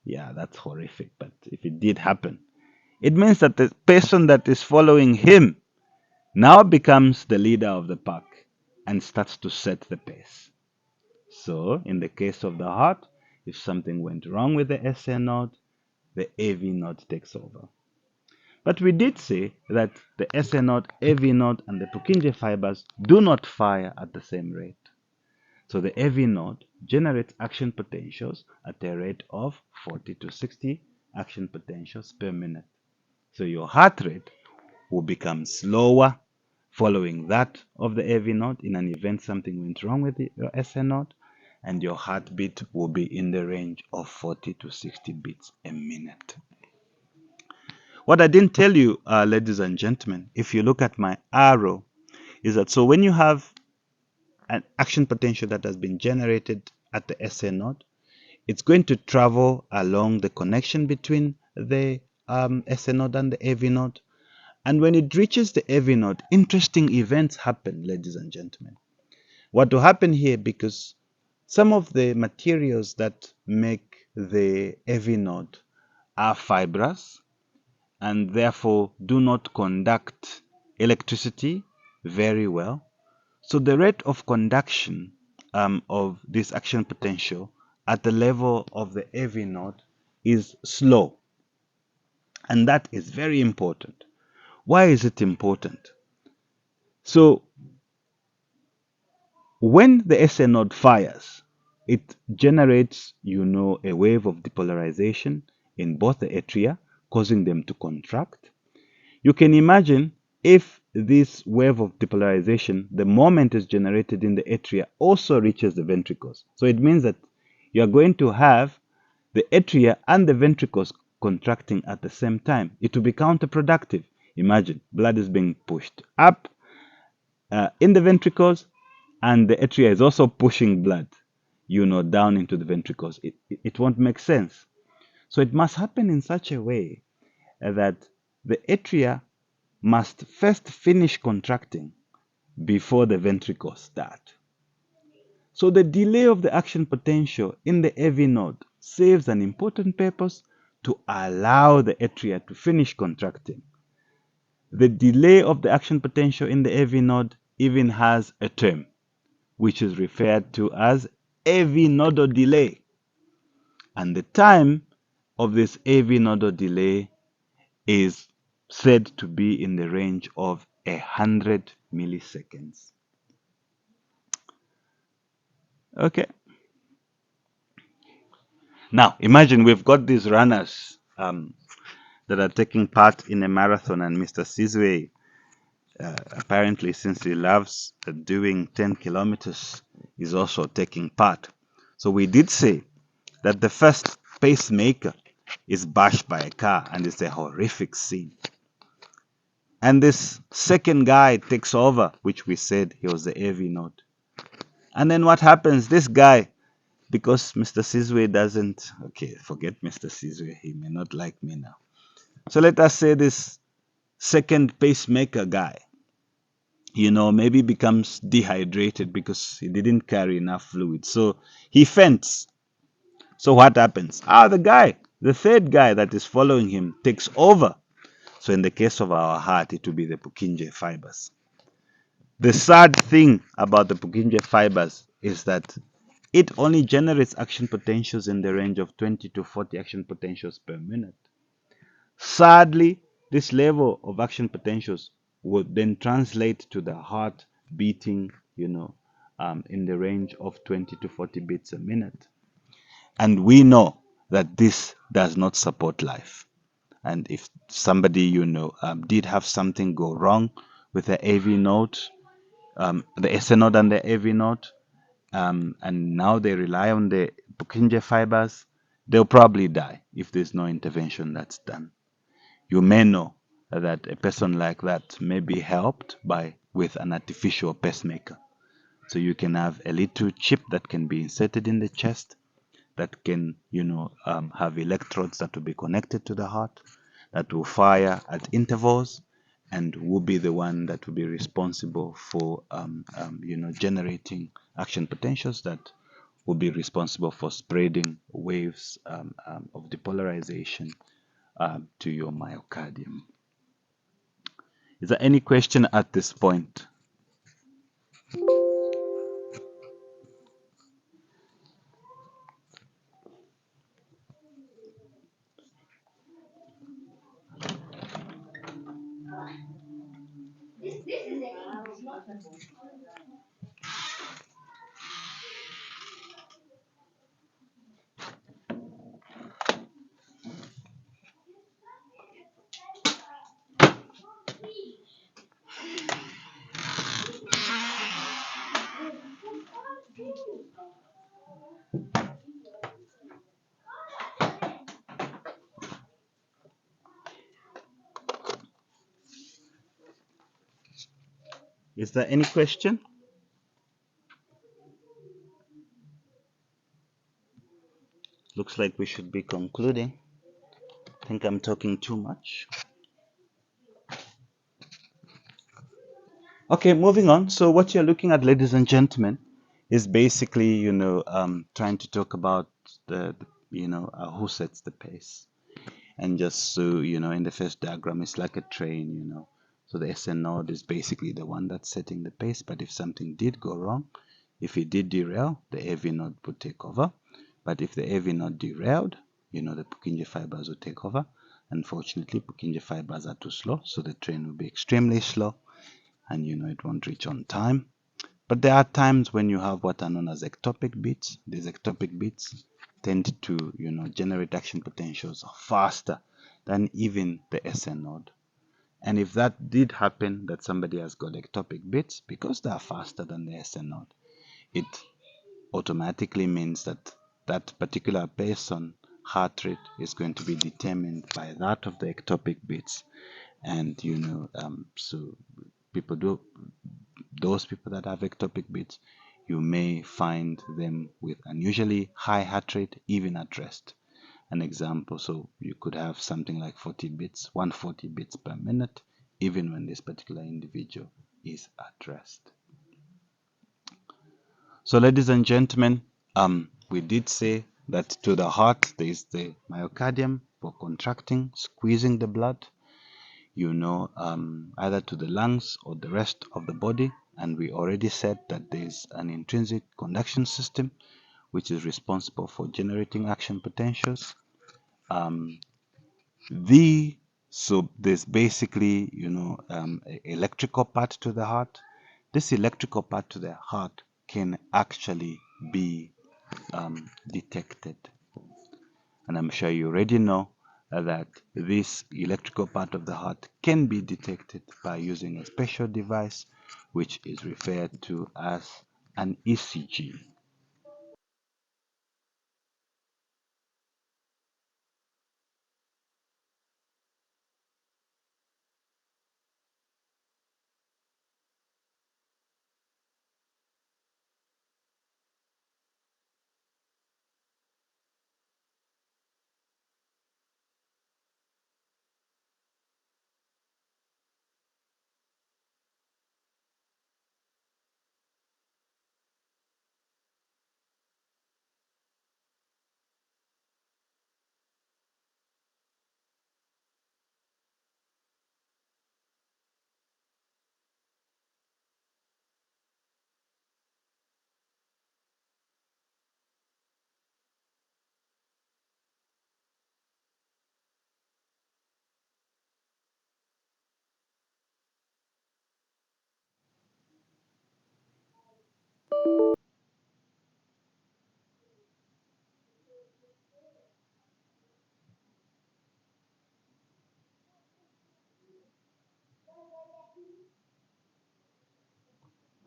Yeah, that's horrific. But if it did happen, it means that the person that is following him now becomes the leader of the pack and starts to set the pace. So, in the case of the heart, if something went wrong with the SA node, the AV node takes over. But we did say that the SA node, AV node, and the Purkinje fibers do not fire at the same rate. So the AV node generates action potentials at a rate of 40 to 60 action potentials per minute. So your heart rate will become slower following that of the AV node in an event something went wrong with your SA node, and your heartbeat will be in the range of 40 to 60 beats a minute. What I didn't tell you, ladies and gentlemen, if you look at my arrow, is that so when you have an action potential that has been generated at the SA node, it's going to travel along the connection between the SA node and the AV node. And when it reaches the AV node, interesting events happen, ladies and gentlemen. What will happen here, because some of the materials that make the AV node are fibrous and therefore do not conduct electricity very well. So the rate of conduction of this action potential at the level of the AV node is slow. And that is very important. Why is it important? So when the SA node fires, it generates, a wave of depolarization in both the atria, causing them to contract. You can imagine if this wave of depolarization, the moment is generated in the atria, also reaches the ventricles. So it means that you are going to have the atria and the ventricles contracting at the same time. It will be counterproductive. Imagine, blood is being pushed up in the ventricles, and the atria is also pushing blood, down into the ventricles. It won't make sense. So it must happen in such a way that the atria must first finish contracting before the ventricles start. So the delay of the action potential in the AV node serves an important purpose to allow the atria to finish contracting. The delay of the action potential in the AV node even has a term, which is referred to as AV nodal delay. And the time of this AV nodal delay is said to be in the range of 100 milliseconds. Okay. Now, imagine we've got these runners that are taking part in a marathon, and Mr. Sizwe, apparently, since he loves doing 10 kilometers, is also taking part. So we did say that the first pacemaker is bashed by a car, and it's a horrific scene. And this second guy takes over, which we said he was the AV node. And then what happens? This guy, because Mr. Sizwe doesn't, okay, forget Mr. Sizwe, he may not like me now. So let us say this second pacemaker guy, maybe becomes dehydrated because he didn't carry enough fluid. So he faints. So what happens? The third guy that is following him takes over. So in the case of our heart, it will be the Purkinje fibers. The sad thing about the Purkinje fibers is that it only generates action potentials in the range of 20 to 40 action potentials per minute. Sadly, this level of action potentials would then translate to the heart beating, in the range of 20 to 40 beats a minute. And we know that this does not support life. And if somebody, did have something go wrong with the AV node, the SN node and the AV node, and now they rely on the Purkinje fibers, they'll probably die if there's no intervention that's done. You may know that a person like that may be helped with an artificial pacemaker. So you can have a little chip that can be inserted in the chest that can, have electrodes that will be connected to the heart, that will fire at intervals, and will be the one that will be responsible for, generating action potentials that will be responsible for spreading waves of depolarization to your myocardium. Is there any question at this point? Is there any question? Looks like we should be concluding. I think I'm talking too much. Okay, moving on. So what you're looking at, ladies and gentlemen, is basically, trying to talk about who sets the pace. And just so, in the first diagram, it's like a train. So the SN node is basically the one that's setting the pace. But if something did go wrong, if it did derail, the AV node would take over. But if the AV node derailed, the Purkinje fibers would take over. Unfortunately, Purkinje fibers are too slow, so the train will be extremely slow, and it won't reach on time. But there are times when you have what are known as ectopic beats. These ectopic beats tend to, generate action potentials faster than even the SN node. And if that did happen, that somebody has got ectopic beats, because they are faster than the SN node, it automatically means that that particular person heart rate is going to be determined by that of the ectopic beats. And so people do those people that have ectopic beats, you may find them with unusually high heart rate even at rest. An example, so you could have something like 140 beats per minute, even when this particular individual is at rest. So ladies and gentlemen, we did say that to the heart there is the myocardium for contracting, squeezing the blood, either to the lungs or the rest of the body. And we already said that there is an intrinsic conduction system which is responsible for generating action potentials. So there's basically, electrical part to the heart. This electrical part to the heart can actually be detected. And I'm sure you already know that this electrical part of the heart can be detected by using a special device which is referred to as an ECG.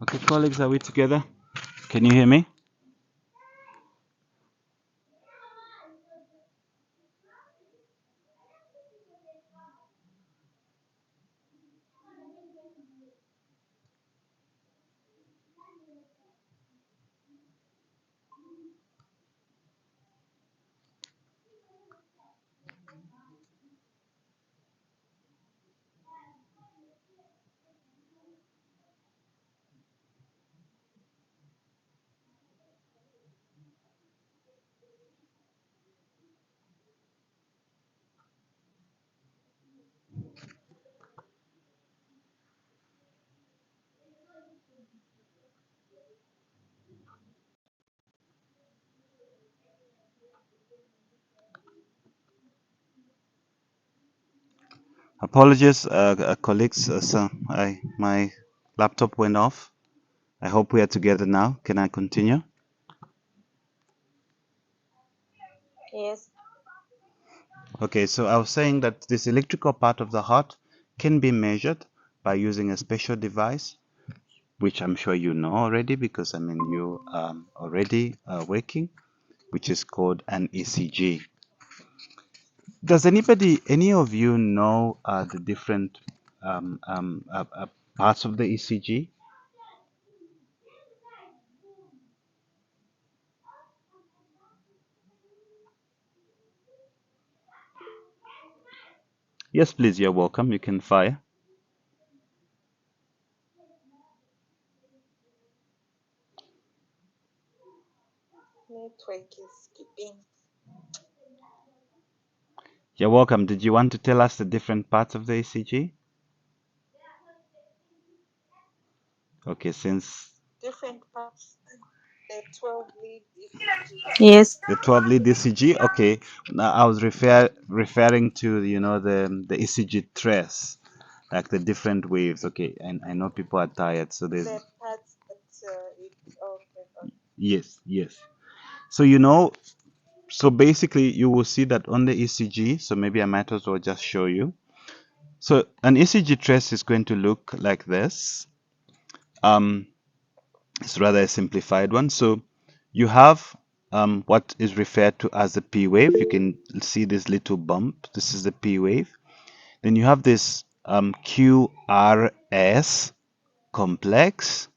Okay, colleagues, are we together? Can you hear me? Apologies, colleagues. My laptop went off. I hope we are together now. Can I continue? Yes. Okay, so I was saying that this electrical part of the heart can be measured by using a special device, which I'm sure you know already because I mean you already working, which is called an ECG. Does any of you know the different parts of the ECG? Yes, please, you're welcome. You can fire. Network is skipping. You're welcome. Did you want to tell us the different parts of the ECG? Okay, since Different parts. The 12 lead ECG. Yes. the 12 lead ECG, okay. Now I was referring to the ECG trace, like the different waves. Okay, and I know people are tired, so there's The parts that it's okay. Okay. yes, yes. So so basically you will see that on the ECG. So maybe I might as well just show you. So an ECG trace is going to look like this. Um, it's rather a simplified one. So you have what is referred to as the P wave. You can see this little bump. This is the P wave. Then you have this QRS complex,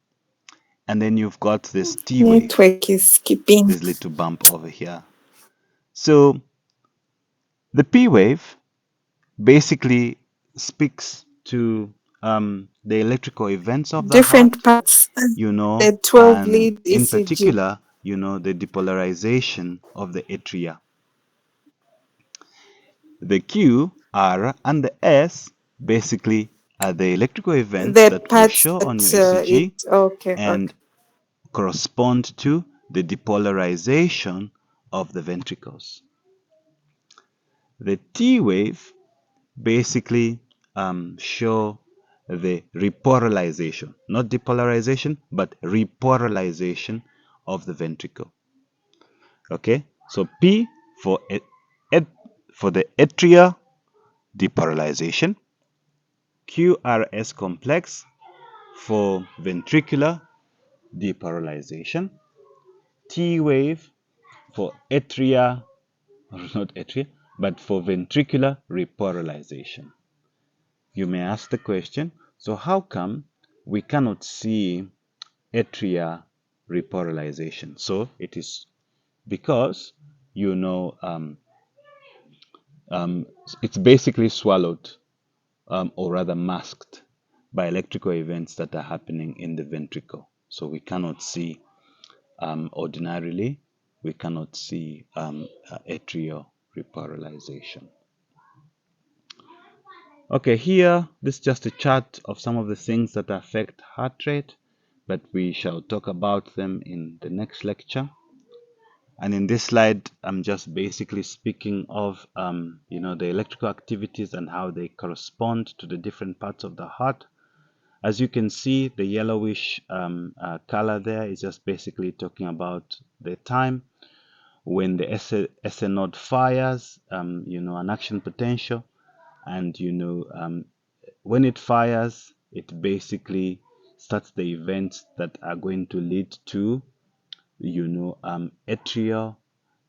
and then you've got this T wave, Network is skipping. this little bump over here. So the P wave basically speaks to the electrical events of the Different heart, parts. The 12 and lead in ECG. particular, the depolarization of the atria. The Q, R, and the S basically are the electrical events The that will parts show on your that ECG it's okay. Okay. and correspond to the depolarization of the ventricles. The T wave basically show the repolarization, not depolarization, but repolarization of the ventricle. Okay, so P for for the atria depolarization, QRS complex for ventricular depolarization, T wave for atria, or not atria, but for ventricular repolarization. You may ask the question, so how come we cannot see atria repolarization? So it is because it's basically swallowed or rather masked by electrical events that are happening in the ventricle. So we cannot see ordinarily, we cannot see atrial repolarization. Okay, here, this is just a chart of some of the things that affect heart rate, but we shall talk about them in the next lecture. And in this slide, I'm just basically speaking of, the electrical activities and how they correspond to the different parts of the heart. As you can see, the yellowish color there is just basically talking about the time when the SA node fires, an action potential, and when it fires, it basically starts the events that are going to lead to, atrial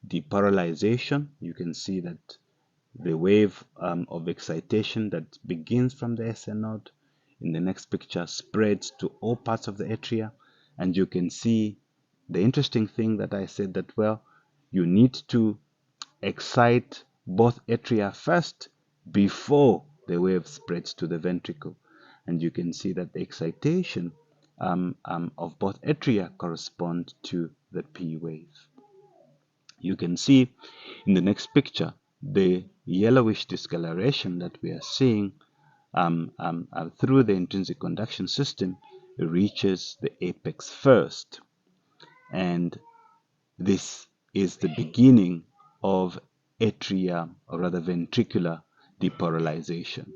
depolarization. You can see that the wave of excitation that begins from the SN node in the next picture spreads to all parts of the atria. And you can see the interesting thing that I said that, well, you need to excite both atria first before the wave spreads to the ventricle. And you can see that the excitation of both atria correspond to the P wave. You can see in the next picture the yellowish discoloration that we are seeing through the intrinsic conduction system reaches the apex first. And this is the beginning of atria, or rather ventricular depolarization.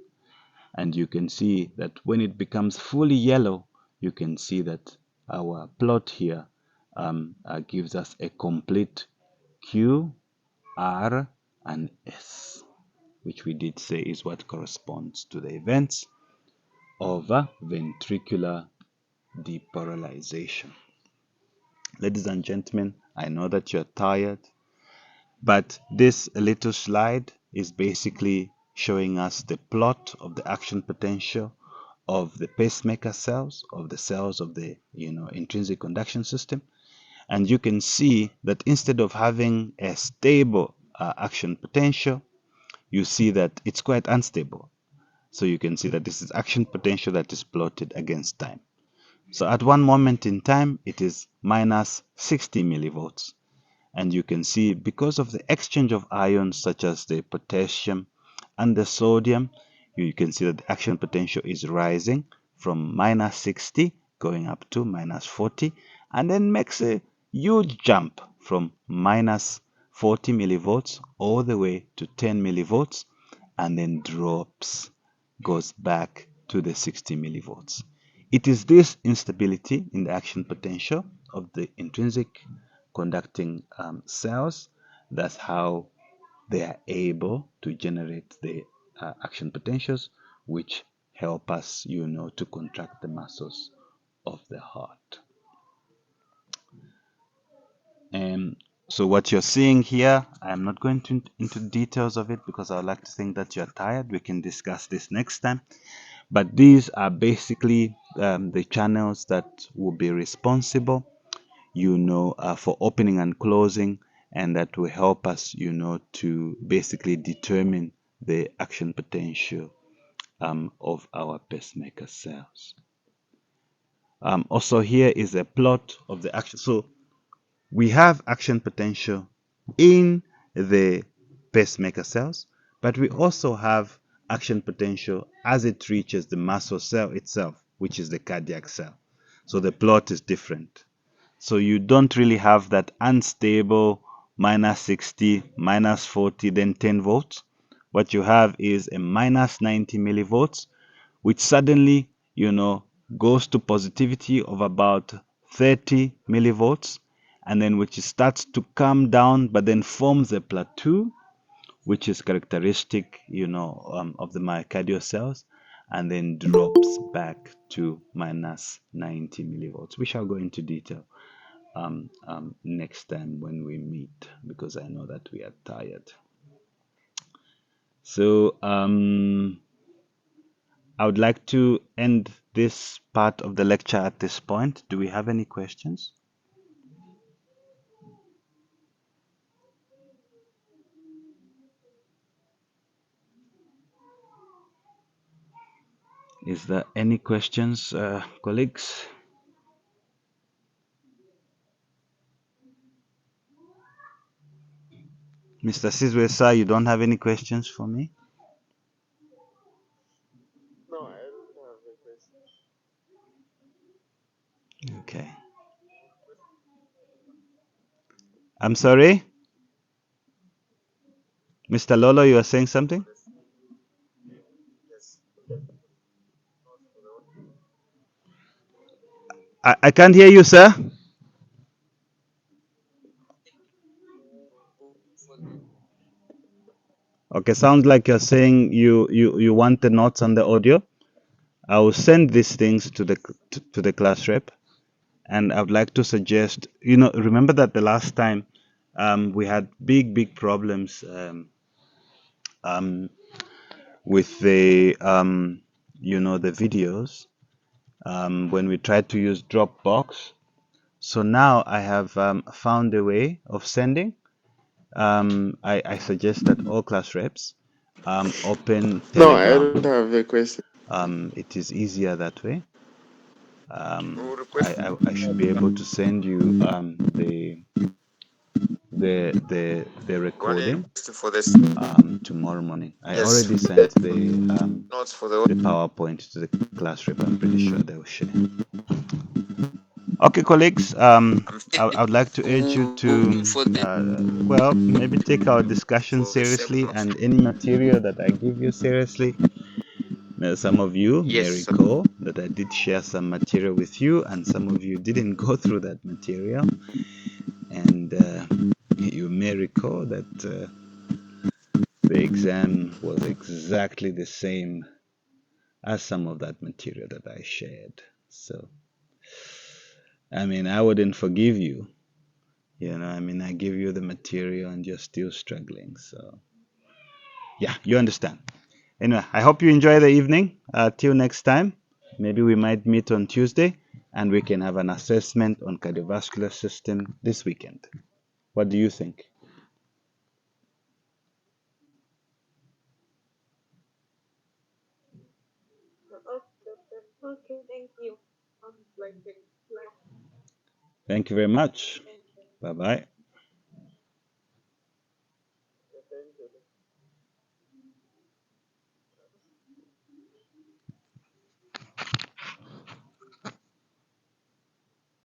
And you can see that when it becomes fully yellow, you can see that our plot here gives us a complete Q, R, and S, which we did say is what corresponds to the events of ventricular depolarization. Ladies and gentlemen, I know that you're tired, but this little slide is basically showing us the plot of the action potential of the pacemaker cells, of the cells of the intrinsic conduction system. And you can see that instead of having a stable action potential, you see that it's quite unstable. So you can see that this is action potential that is plotted against time. So at one moment in time, it is minus 60 millivolts. And you can see because of the exchange of ions such as the potassium and the sodium, you can see that the action potential is rising from minus 60 going up to minus 40, and then makes a huge jump from minus 40 millivolts all the way to 10 millivolts, and then drops, goes back to the 60 millivolts. It is this instability in the action potential of the intrinsic conducting cells. That's how they are able to generate the action potentials, which help us, to contract the muscles of the heart. And so what you're seeing here, I'm not going into details of it because I would like to think that you're tired. We can discuss this next time. But these are basically the channels that will be responsible, for opening and closing, and that will help us, to basically determine the action potential of our pacemaker cells. Also, here is a plot of the action. So we have action potential in the pacemaker cells, but we also have action potential as it reaches the muscle cell itself, which is the cardiac cell. So the plot is different. So you don't really have that unstable minus 60, minus 40, then 10 volts. What you have is a minus 90 millivolts, which suddenly, goes to positivity of about 30 millivolts, and then which starts to come down, but then forms a plateau, which is characteristic, of the myocardial cells, and then drops back to minus 90 millivolts. We shall go into detail next time when we meet, because I know that we are tired. So I would like to end this part of the lecture at this point. Do we have any questions? Is there any questions, colleagues? Mr. Sizwe, sir, you don't have any questions for me? No, I don't have a question. Okay. I'm sorry? Mr. Lolo, you are saying something? Yes. I can't hear you, sir. Okay, sounds like you're saying you want the notes on the audio. I will send these things to the class rep, and I would like to suggest, remember that the last time we had big problems um, with the videos when we tried to use Dropbox. So now I have found a way of sending. I suggest that all class reps open No, I Telegram. don't have a question. It is easier that way. We'll request I should be able to send you the one recording request for this. tomorrow morning. I Yes, already sent the notes for the. PowerPoint to the class rep. I'm pretty sure they will share. Okay, colleagues. I'm I would like to urge you thinking to, for the. well, maybe take our discussion For the seriously seventh and any material that I give you seriously. Now, some of you may Yes. recall that I did share some material with you, and some of you didn't go through that material. And you may recall that the exam was exactly the same as some of that material that I shared. So, I mean, I wouldn't forgive you. I give you the material and you're still struggling. So, yeah, you understand. Anyway, I hope you enjoy the evening. Till next time, maybe we might meet on Tuesday and we can have an assessment on cardiovascular system this weekend. What do you think? Okay, thank you. Like the class. Thank you very much. Thank you. Bye bye.